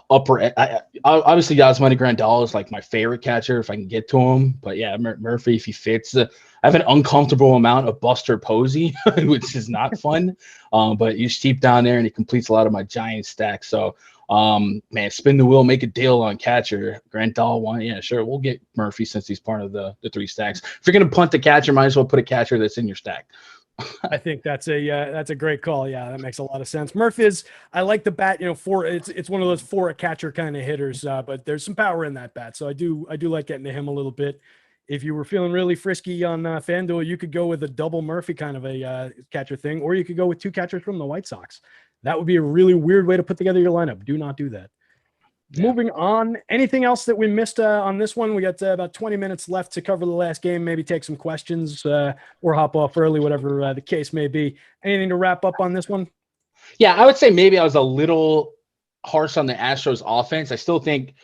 [SPEAKER 2] obviously Yasmani Grandal is like my favorite catcher if I can get to him, but yeah, Murphy, if he fits. I have an uncomfortable amount of Buster Posey, which is not fun, but he's cheap down there and he completes a lot of my Giant stacks. So man, spin the wheel, make a deal on catcher. Grandal one, yeah, sure, we'll get Murphy since he's part of the 3 stacks. If you're gonna punt the catcher, might as well put a catcher that's in your stack.
[SPEAKER 1] I think that's a great call. Yeah, that makes a lot of sense. Murphy I like the bat, it's one of those for a catcher kind of hitters, but there's some power in that bat. So I do like getting to him a little bit. If you were feeling really frisky on FanDuel, you could go with a double Murphy kind of a catcher thing, or you could go with 2 catchers from the White Sox. That would be a really weird way to put together your lineup. Do not do that. Yeah. Moving on, anything else that we missed on this one? We got about 20 minutes left to cover the last game, maybe take some questions or hop off early, whatever the case may be. Anything to wrap up on this one?
[SPEAKER 2] Yeah, I would say maybe I was a little harsh on the Astros offense. I still think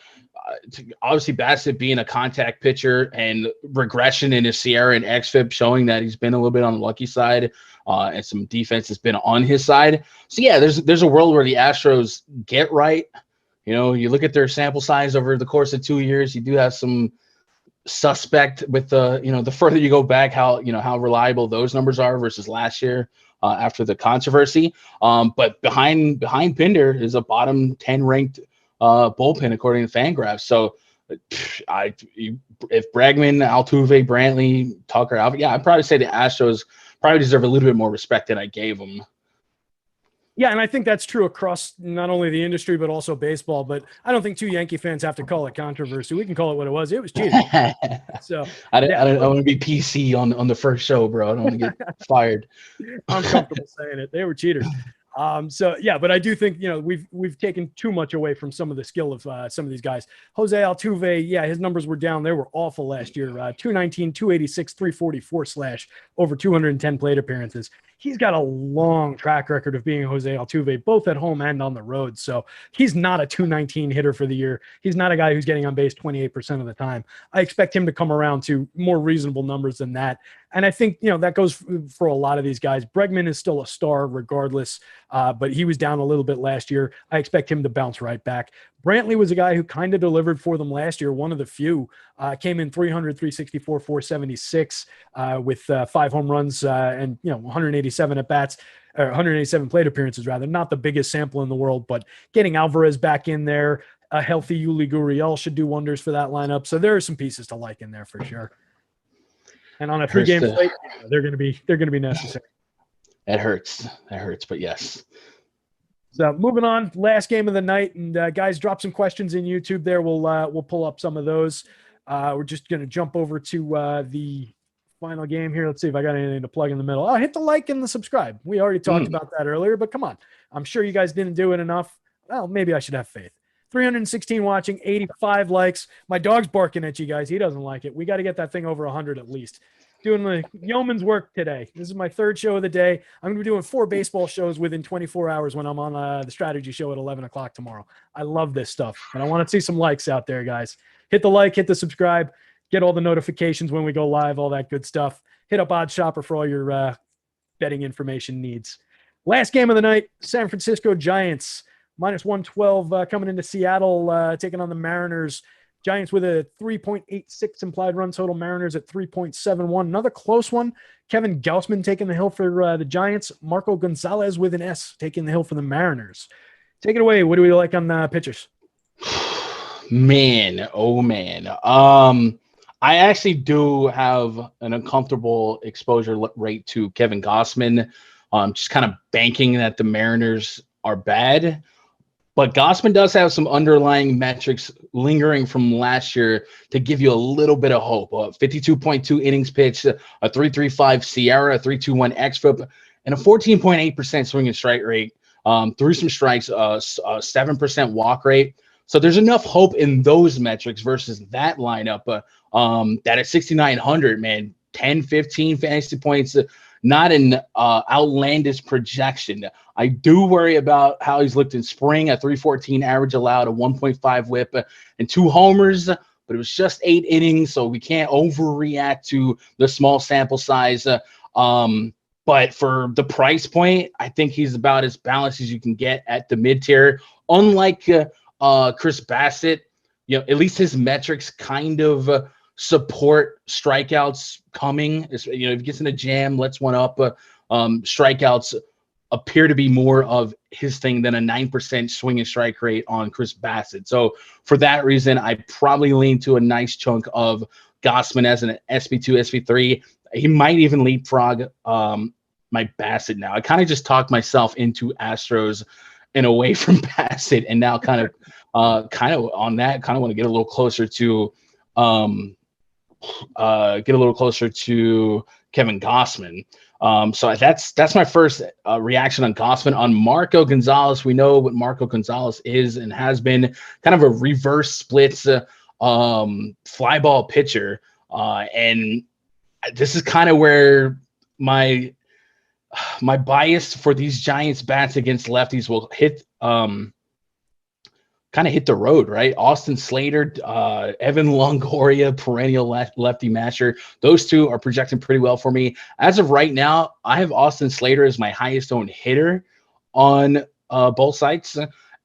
[SPEAKER 2] obviously Bassett being a contact pitcher and regression in his Sierra and XFIP showing that he's been a little bit on the lucky side and some defense has been on his side. So yeah, there's a world where the Astros get right. You look at their sample size over the course of 2 years, you do have some suspect with the further you go back, how reliable those numbers are versus last year after the controversy. But behind Pinder is a bottom 10 ranked bullpen according to Fangraphs. So if Bregman, Altuve, Brantley, Tucker, I'd probably say the Astros probably deserve a little bit more respect than I gave them.
[SPEAKER 1] Yeah, and I think that's true across not only the industry, but also baseball. But I don't think 2 Yankee fans have to call it controversy. We can call it what it was. It was cheating. So
[SPEAKER 2] I want to be PC on the first show, bro. I don't want to get fired.
[SPEAKER 1] I'm comfortable saying it. They were cheaters. So yeah, but I do think we've taken too much away from some of the skill of some of these guys. Jose Altuve, yeah, his numbers were down. They were awful last year. 219, 286, 344 slash over 210 plate appearances. He's got a long track record of being Jose Altuve, both at home and on the road. So he's not a 219 hitter for the year. He's not a guy who's getting on base 28% of the time. I expect him to come around to more reasonable numbers than that. And I think, that goes for a lot of these guys. Bregman is still a star regardless, but he was down a little bit last year. I expect him to bounce right back. Brantley was a guy who kind of delivered for them last year, one of the few. Came in 300, 364, 476 with 5 home runs and 187 at-bats, or 187 plate appearances, rather. Not the biggest sample in the world, but getting Alvarez back in there, a healthy Yuli Gurriel should do wonders for that lineup. So there are some pieces to like in there for sure. And on a 3-game slate, they're going to be necessary.
[SPEAKER 2] That hurts, but yes.
[SPEAKER 1] So moving on, last game of the night, and guys, drop some questions in YouTube there. We'll pull up some of those. We're just going to jump over to the final game here. Let's see if I got anything to plug in the middle. Oh, hit the like and the subscribe. We already talked about that earlier, but come on. I'm sure you guys didn't do it enough. Well, maybe I should have faith. 316 watching, 85 likes. My dog's barking at you guys. He doesn't like it. We got to get that thing over 100 at least. Doing the yeoman's work today. This is my third show of the day. I'm going to be doing 4 baseball shows within 24 hours when I'm on the strategy show at 11 o'clock tomorrow. I love this stuff, and I want to see some likes out there, guys. Hit the like, hit the subscribe, get all the notifications when we go live, all that good stuff. Hit up Oddsshopper for all your betting information needs. Last game of the night, San Francisco Giants, -112 coming into Seattle, taking on the Mariners. Giants with a 3.86 implied run total. Mariners at 3.71. Another close one. Kevin Gausman taking the hill for the Giants. Marco Gonzalez with an S taking the hill for the Mariners. Take it away. What do we like on the pitchers?
[SPEAKER 2] Man, oh man. I actually do have an uncomfortable exposure rate to Kevin Gausman. Just kind of banking that the Mariners are bad. But Gausman does have some underlying metrics lingering from last year to give you a little bit of hope. 52.2 innings pitched, a 3.35 Sierra, a 3.21 xFIP, and a 14.8% swing and strike rate. Through some strikes, a 7% walk rate. So there's enough hope in those metrics versus that lineup. That at 6,900, man, 10, 15 fantasy points, not an outlandish projection. I do worry about how he's looked in spring, a 3.14 average allowed, a 1.5 whip, and 2 homers, but it was just 8 innings, so we can't overreact to the small sample size. But for the price point, I think he's about as balanced as you can get at the mid-tier. Unlike Chris Bassett, at least his metrics kind of support strikeouts coming. If he gets in a jam, lets one up. Strikeouts appear to be more of his thing than a 9% swing and strike rate on Chris Bassett. So for that reason, I probably lean to a nice chunk of Gausman as an SP2, SP3. He might even leapfrog my Bassett now. I kind of just talked myself into Astros and away from Bassett, and now kind of on that, kind of want to get a little closer to Kevin Gausman. So that's my first reaction on Gausman. On Marco Gonzalez, we know what Marco Gonzalez is and has been, kind of a reverse splits fly ball pitcher. And this is kind of where my bias for these Giants bats against lefties will hit the road, right? Austin Slater, Evan Longoria, perennial lefty masher. Those two are projecting pretty well for me. As of right now, I have Austin Slater as my highest owned hitter on both sites.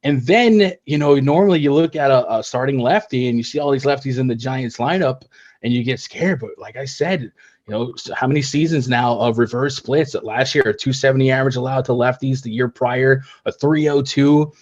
[SPEAKER 2] And then, normally you look at a starting lefty and you see all these lefties in the Giants lineup and you get scared. But like I said, how many seasons now of reverse splits? Last year, a 270 average allowed to lefties. The year prior, a 302.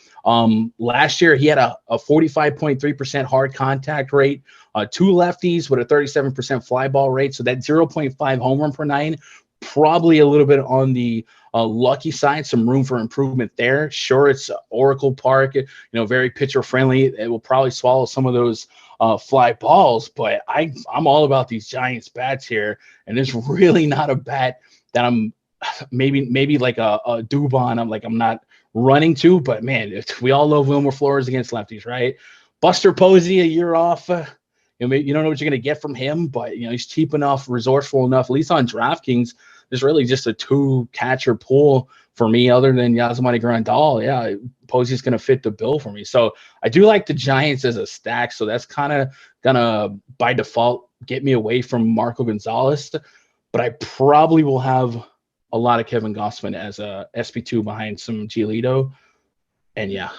[SPEAKER 2] Last year, he had a 45.3% hard contact rate, 2 lefties with a 37% fly ball rate. So that 0.5 home run per 9, probably a little bit on the lucky side, some room for improvement there. Sure, it's Oracle Park, very pitcher friendly. It will probably swallow some of those fly balls, but I'm all about these Giants bats here, and there's really not a bat that I'm maybe like a Dubon. I'm not running to, but man, we all love Wilmer Flores against lefties, right? Buster Posey, a year off. You don't know what you're going to get from him, but he's cheap enough, resourceful enough. At least on DraftKings, there's really just a 2-catcher pool for me, other than Yasmani Grandal. Yeah, Posey's going to fit the bill for me. So I do like the Giants as a stack. So that's kind of gonna by default get me away from Marco Gonzalez, but I probably will have a lot of Kevin Gausman as a SP2 behind some Giolito. And yeah.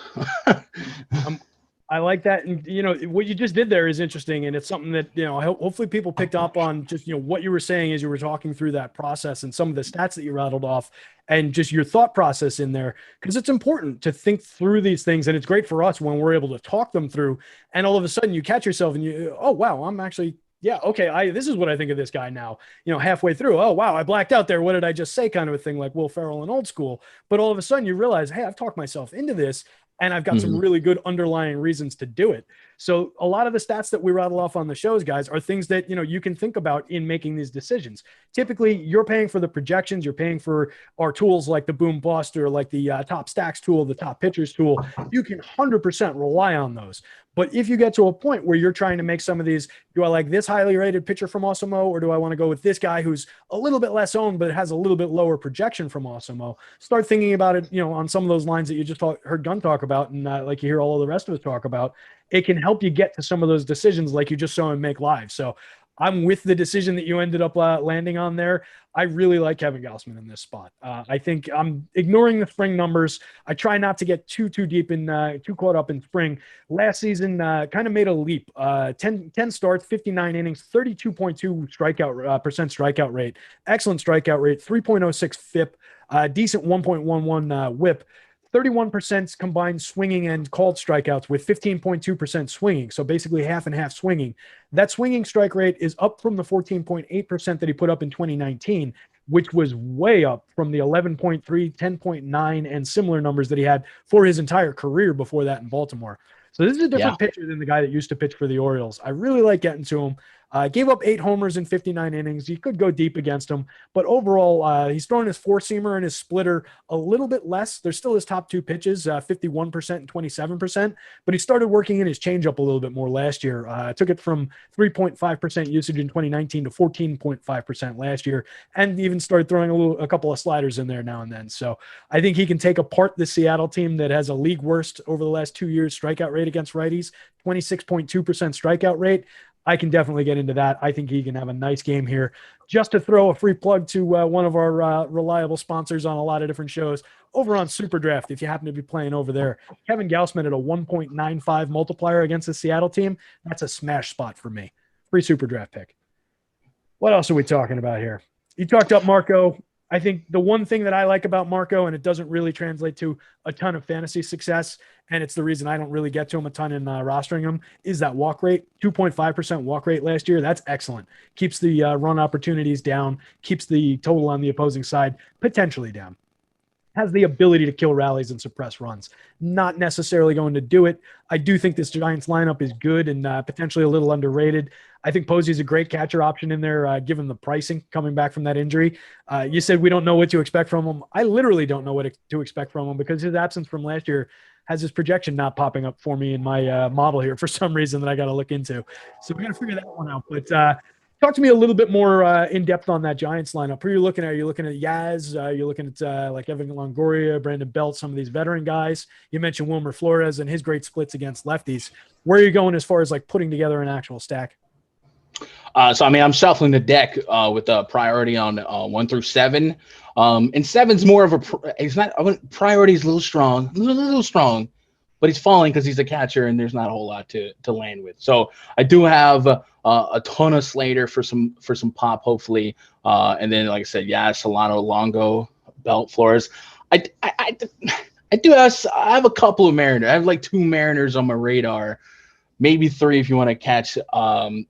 [SPEAKER 1] I like that. And, what you just did there is interesting. And it's something that, hopefully people picked up on just, what you were saying as you were talking through that process and some of the stats that you rattled off and just your thought process in there, because it's important to think through these things. And it's great for us when we're able to talk them through. And all of a sudden you catch yourself and oh, wow, I'm actually, yeah, okay, this is what I think of this guy now, halfway through. Oh, wow, I blacked out there. What did I just say? Kind of a thing like Will Ferrell in Old School. But all of a sudden you realize, hey, I've talked myself into this. and I've got some really good underlying reasons to do it. So a lot of the stats that we rattle off on the shows, guys, are things that, you can think about in making these decisions. Typically, you're paying for the projections. You're paying for our tools like the Boom Bust or like the Top Stacks tool, the Top Pitchers tool. You can 100% rely on those. But if you get to a point where you're trying to make some of these, do I like this highly rated pitcher from Awesemo, or do I want to go with this guy who's a little bit less owned but has a little bit lower projection from Awesemo? Start thinking about it, on some of those lines that you just heard Gun talk about, and like you hear all of the rest of us talk about. It can help you get to some of those decisions like you just saw him make live. So I'm with the decision that you ended up landing on there. I really like Kevin Gausman in this spot. I think I'm ignoring the spring numbers. I try not to get too deep in, too caught up in spring. Last season kind of made a leap. 10 starts, 59 innings, 32.2 strikeout rate, excellent strikeout rate, 3.06 FIP, decent 1.11 WHIP. 31% combined swinging and called strikeouts with 15.2% swinging. So basically half and half swinging. That swinging strike rate is up from the 14.8% that he put up in 2019, which was way up from the 11.3, 10.9, and similar numbers that he had for his entire career before that in Baltimore. So this is a different pitcher than the guy that used to pitch for the Orioles. I really like getting to him. Gave up 8 homers in 59 innings. You could go deep against him, but overall, he's throwing his 4-seamer and his splitter a little bit less. There's still his top 2 pitches, 51% and 27%, but he started working in his changeup a little bit more last year. Took it from 3.5% usage in 2019 to 14.5% last year, and even started throwing a couple of sliders in there now and then. So I think he can take apart the Seattle team that has a league worst over the last 2 years strikeout rate against righties, 26.2% strikeout rate. I can definitely get into that. I think he can have a nice game here. Just to throw a free plug to one of our reliable sponsors on a lot of different shows over on Super Draft, if you happen to be playing over there. Kevin Gausman at a 1.95 multiplier against the Seattle team. That's a smash spot for me. Free Super Draft pick. What else are we talking about here? You talked up Marco. I think the one thing that I like about Marco, and it doesn't really translate to a ton of fantasy success, and it's the reason I don't really get to him a ton in rostering him, is that walk rate. 2.5% walk rate last year. That's excellent. Keeps the run opportunities down, keeps the total on the opposing side potentially down. Has the ability to kill rallies and suppress runs. Not necessarily going to do it. I do think this Giants lineup is good and potentially a little underrated. I think Posey's a great catcher option in there, given the pricing coming back from that injury. You said we don't know what to expect from him. I literally don't know what to expect from him because his absence from last year has his projection not popping up for me in my model here for some reason that I got to look into. So we're going to figure that one out. But talk to me a little bit more in depth on that Giants lineup. Who are you looking at? Are you looking at Yaz? Are you looking at like Evan Longoria, Brandon Belt, some of these veteran guys? You mentioned Wilmer Flores and his great splits against lefties. Where are you going as far as like putting together an actual stack?
[SPEAKER 2] So, I mean, I'm shuffling the deck with a priority on 1 through 7. And 7's more of priority is a little strong, but he's falling because he's a catcher and there's not a whole lot to land with. So I do have a ton of Slater for some pop, hopefully. And then, like I said, Solano, Longo, Belt, Flores. I have a couple of Mariners. I have like 2 Mariners on my radar. Maybe 3 if you want to catch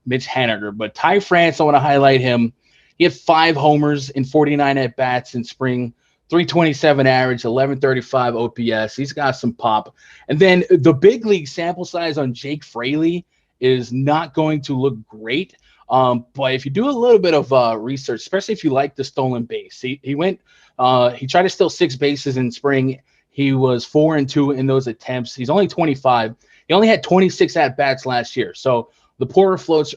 [SPEAKER 2] Mitch Haniger. But Ty France, I want to highlight him. He had 5 homers in 49 at-bats in spring, 327 average, 1135 OPS. He's got some pop. And then the big league sample size on Jake Fraley is not going to look great. But if you do a little bit of research, especially if you like the stolen base, he tried to steal 6 bases in spring. He was 4-2 in those attempts. He's only 25. He only had 26 at-bats last year. So the poor results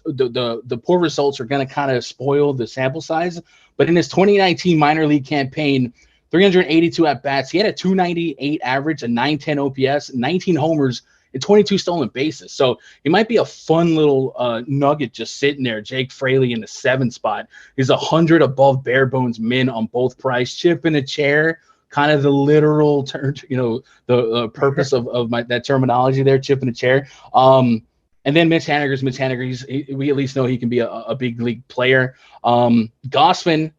[SPEAKER 2] are going to kind of spoil the sample size. But in his 2019 minor league campaign, 382 at-bats. He had a 298 average, a 910 OPS, 19 homers, and 22 stolen bases. So he might be a fun little nugget just sitting there. Jake Fraley in the 7 spot. He's 100 above bare bones min on both price. Chip in a chair. Kind of the literal term, the purpose of that terminology there, chip in a chair. And then Mitch Haniger. We at least know he can be a big league player. Gausman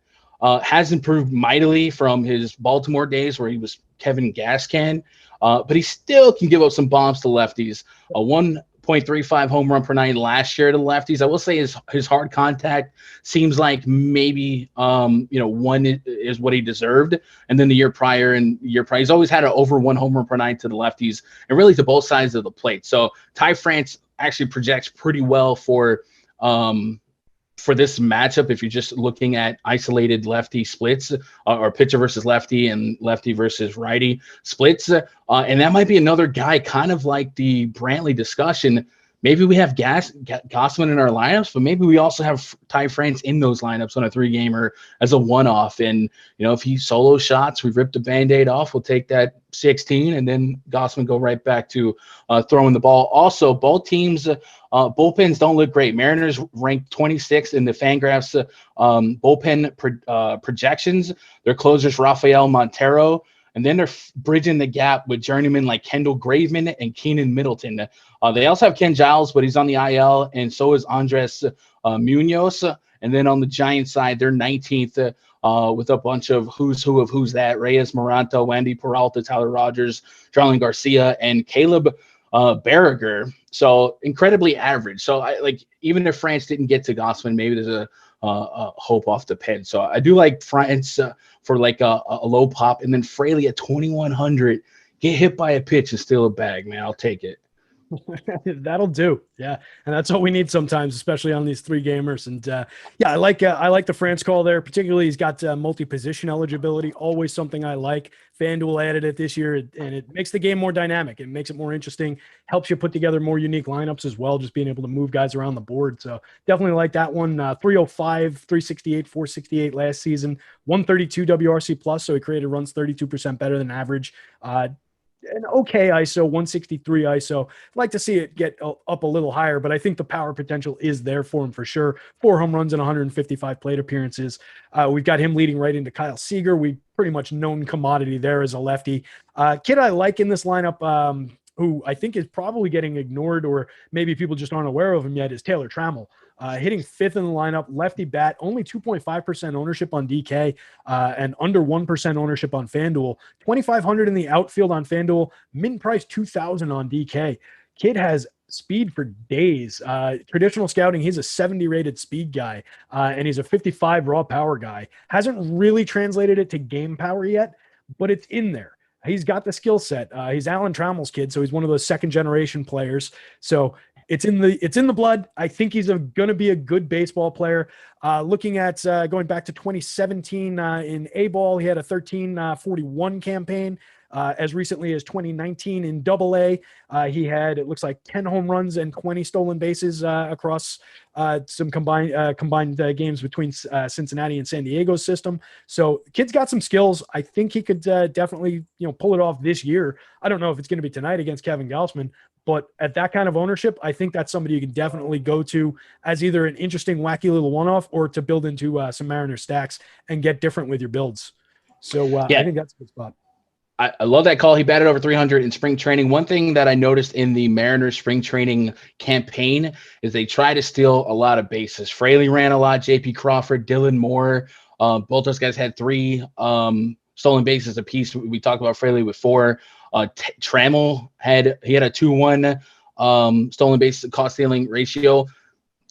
[SPEAKER 2] has improved mightily from his Baltimore days where he was Kevin Gascan, but he still can give up some bombs to lefties. A 1.1 0.35 home run per nine last year to the lefties. I will say his hard contact seems like maybe one is what he deserved, and then the year prior he's always had an over 1 home run per nine to the lefties and really to both sides of the plate. So Ty France actually projects pretty well for this matchup if you're just looking at isolated lefty splits or pitcher versus lefty and lefty versus righty splits. And that might be another guy kind of like the Brantley discussion. Maybe we have Gausman in our lineups, but maybe we also have Ty France in those lineups on a 3-gamer as a one-off. And, if he solo shots, we rip the Band-Aid off, we'll take that 16, and then Gausman go right back to throwing the ball. Also, both teams' bullpens don't look great. Mariners ranked 26th in the Fangraphs bullpen projections. Their closers, Rafael Montero, and then they're bridging the gap with journeymen like Kendall Graveman and Keenan Middleton. They also have Ken Giles, but he's on the IL, and so is Andres Munoz. And then on the Giants side, they're 19th with a bunch of who's who of who's that. Reyes, Moranta, Wendy Peralta, Tyler Rogers, Jarlin Garcia, and Caleb Berriger. So incredibly average. So even if France didn't get to Gausman, maybe there's a hope off the pen. So I do like France for like a low pop, and then Fraley at 2,100. Get hit by a pitch and steal a bag, man. I'll take it.
[SPEAKER 1] That'll do. Yeah. And that's what we need sometimes, especially on these 3-gamers. And I like the France call there. Particularly, he's got multi-position eligibility, always something I like. FanDuel added it this year, and it makes the game more dynamic. It makes it more interesting, helps you put together more unique lineups as well, just being able to move guys around the board. So definitely like that one. 305, 368, 468 last season, 132 WRC plus. So he created runs 32% better than average. An okay ISO, 163 ISO. I'd like to see it get up a little higher, but I think the power potential is there for him for sure. 4 home runs and 155 plate appearances. We've got him leading right into Kyle Seager. We pretty much known commodity there as a lefty. Kid I like in this lineup, who I think is probably getting ignored, or maybe people just aren't aware of him yet, is Taylor Trammell. Hitting 5th in the lineup, lefty bat, only 2.5% ownership on DK and under 1% ownership on FanDuel. 2,500 in the outfield on FanDuel, min price 2,000 on DK. Kid has speed for days. Traditional scouting, he's a 70 rated speed guy, and he's a 55 raw power guy. Hasn't really translated it to game power yet, but it's in there. He's got the skill set. He's Alan Trammell's kid, so he's one of those 2nd-generation players. So it's in the blood. I think he's going to be a good baseball player. Looking at going back to 2017 in A-ball, he had a 13-41 campaign. As recently as 2019 in AA, he had, it looks like, 10 home runs and 20 stolen bases across some combined games between Cincinnati and San Diego's system. So the kid's got some skills. I think he could definitely pull it off this year. I don't know if it's going to be tonight against Kevin Gausman, but at that kind of ownership, I think that's somebody you can definitely go to as either an interesting, wacky little one-off or to build into some Mariner stacks and get different with your builds. So I think that's a good spot.
[SPEAKER 2] I love that call. He batted over 300 in spring training. One thing that I noticed in the Mariners spring training campaign is they try to steal a lot of bases. Fraley ran a lot, JP Crawford, Dylan Moore. Both those guys had 3 stolen bases apiece. We talked about Fraley with 4. Trammell had a 2-1 stolen base cost stealing ratio.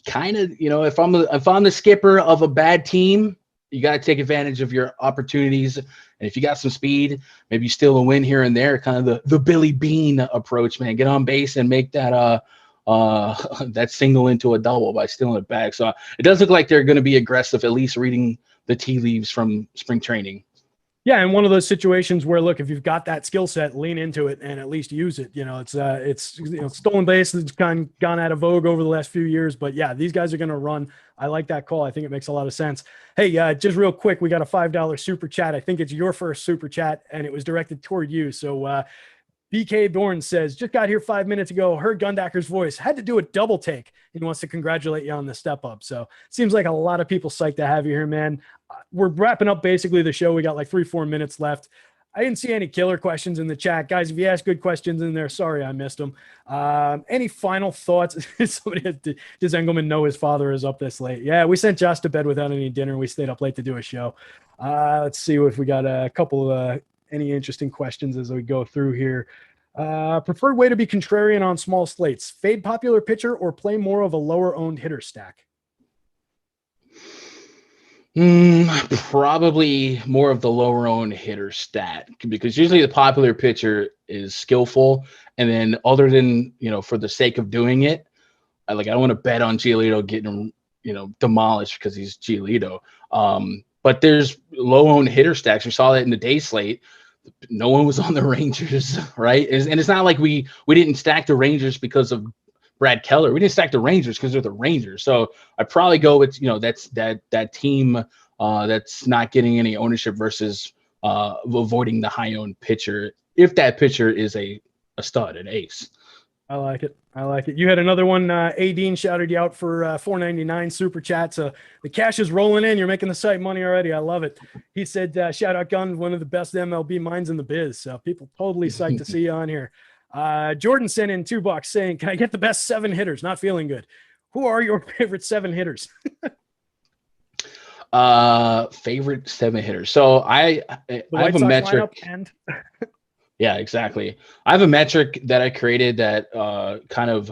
[SPEAKER 2] Kind of, if I'm the skipper of a bad team, you got to take advantage of your opportunities. And if you got some speed, maybe you steal a win here and there, kind of the Billy Bean approach, man. Get on base and make that that single into a double by stealing it back. So it does look like they're going to be aggressive, at least reading the tea leaves from spring training.
[SPEAKER 1] Yeah, and one of those situations where, look, if you've got that skill set, lean into it and at least use it. It's stolen base has kind of gone out of vogue over the last few years, but yeah, these guys are going to run. I like that call. I think it makes a lot of sense. Hey, just real quick, we got a $5 super chat. I think it's your first super chat, and it was directed toward you. So BK Dorn says, just got here 5 minutes ago, heard Gundacker's voice, had to do a double take. He wants to congratulate you on the step up. So seems like a lot of people psyched to have you here, man. We're wrapping up basically the show. We got like 3-4 minutes left. I didn't see any killer questions in the chat. Guys, if you ask good questions in there, sorry I missed them. Any final thoughts? Somebody does Engelman know his father is up this late? Yeah, we sent Josh to bed without any dinner. We stayed up late to do a show. Let's see if we got a couple of any interesting questions as we go through here. Preferred way to be contrarian on small slates: fade popular pitcher or play more of a lower owned hitter stack?
[SPEAKER 2] Probably more of the lower owned hitter stat, because usually the popular pitcher is skillful, and then other than for the sake of doing it, I don't want to bet on Giolito getting demolished because he's Giolito. But there's low owned hitter stacks. We saw that in the day slate. No one was on the Rangers, right? And it's not like we didn't stack the Rangers because of Brad Keller. We didn't stack the Rangers because they're the Rangers. So I'd probably go with that's that team that's not getting any ownership versus avoiding the high owned pitcher if that pitcher is a stud, an ace.
[SPEAKER 1] I like it. You had another one. Adine shouted you out for $4.99 super chat. So the cash is rolling in. You're making the site money already. I love it. He said, shout out Gun, one of the best MLB minds in the biz. So people totally psyched to see you on here. Jordan sent in $2 saying, can I get the best 7 hitters? Not feeling good. Who are your favorite 7 hitters?
[SPEAKER 2] Favorite 7 hitters. So I have a metric. Yeah, exactly. I have a metric that I created that kind of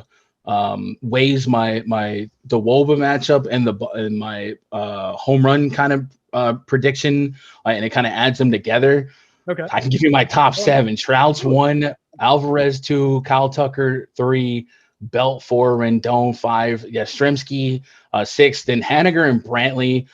[SPEAKER 2] weighs the WOBA matchup and my home run kind of prediction, and it kind of adds them together.
[SPEAKER 1] Okay.
[SPEAKER 2] I can give you my top 7. Trout's 1, Alvarez 2, Kyle Tucker 3, Belt 4, Rendon 5, Yastrzemski 6, then Haniger and Brantley.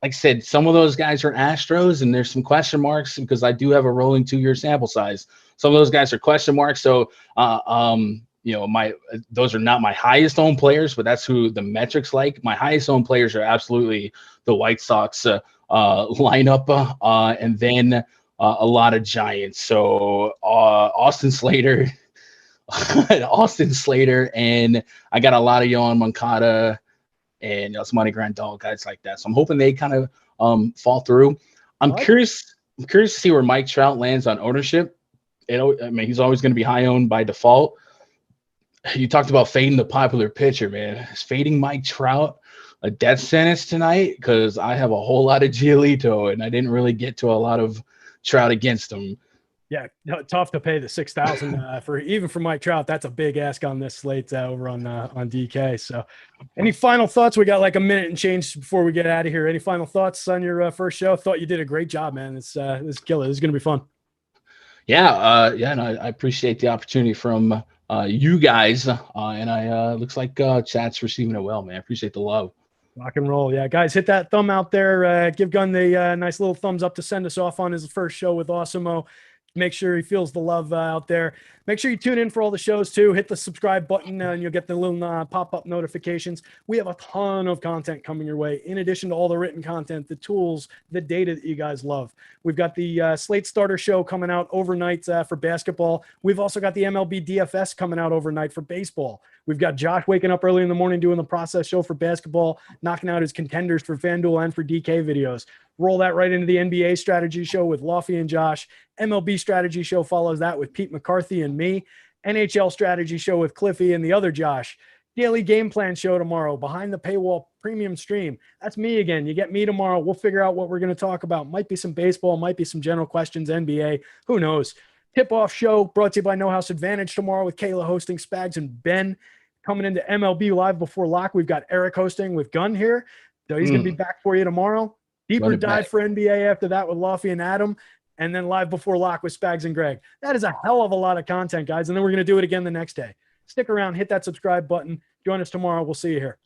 [SPEAKER 2] Like I said, some of those guys are Astros, and there's some question marks because I do have a rolling 2-year sample size. Some of those guys are question marks. So, those are not my highest owned players, but that's who the metrics like. My highest owned players are absolutely the White Sox lineup, and then a lot of Giants. So Austin Slater, and I got a lot of Yohan Moncada and Yasmani Grandal, guys like that. So I'm hoping they kind of fall through. I'm curious to see where Mike Trout lands on ownership. He's always going to be high owned by default. You talked about fading the popular pitcher, man. Is fading Mike Trout a death sentence tonight? Because I have a whole lot of Giolito, and I didn't really get to a lot of Trout against him.
[SPEAKER 1] Yeah, tough to pay the $6,000 for Mike Trout. That's a big ask on this slate over on DK. So, any final thoughts? We got like a minute and change before we get out of here. Any final thoughts on your first show? Thought you did a great job, man. This is killer. This is gonna be fun.
[SPEAKER 2] Yeah, I appreciate the opportunity from you guys, and I looks like chat's receiving it well, man. I appreciate the love.
[SPEAKER 1] Rock and roll. Yeah, guys, hit that thumb out there. Give Gun the nice little thumbs up to send us off on his first show with Awesemo. Make sure he feels the love out there. Make sure you tune in for all the shows too. Hit the subscribe button and you'll get the little pop-up notifications. We have a ton of content coming your way, in addition to all the written content, the tools, the data that you guys love. We've got the Slate Starter Show coming out overnight for basketball. We've also got the MLB DFS coming out overnight for baseball. We've got Josh waking up early in the morning doing the process show for basketball, knocking out his contenders for FanDuel and for DK videos. Roll that right into the NBA strategy show with Lofty and Josh. MLB strategy show follows that with Pete McCarthy and me. NHL strategy show with Cliffy and the other Josh. Daily game plan show tomorrow. Behind the paywall premium stream. That's me again. You get me tomorrow. We'll figure out what we're going to talk about. Might be some baseball. Might be some general questions, NBA. Who knows? Tip-off show brought to you by No House Advantage tomorrow with Kayla hosting Spags and Ben. Coming into MLB Live Before Lock, we've got Eric hosting with Gun here. So he's going to be back for you tomorrow. Deeper dive for NBA after that with Lofty and Adam. And then Live Before Lock with Spags and Greg. That is a hell of a lot of content, guys. And then we're going to do it again the next day. Stick around, hit that subscribe button. Join us tomorrow. We'll see you here.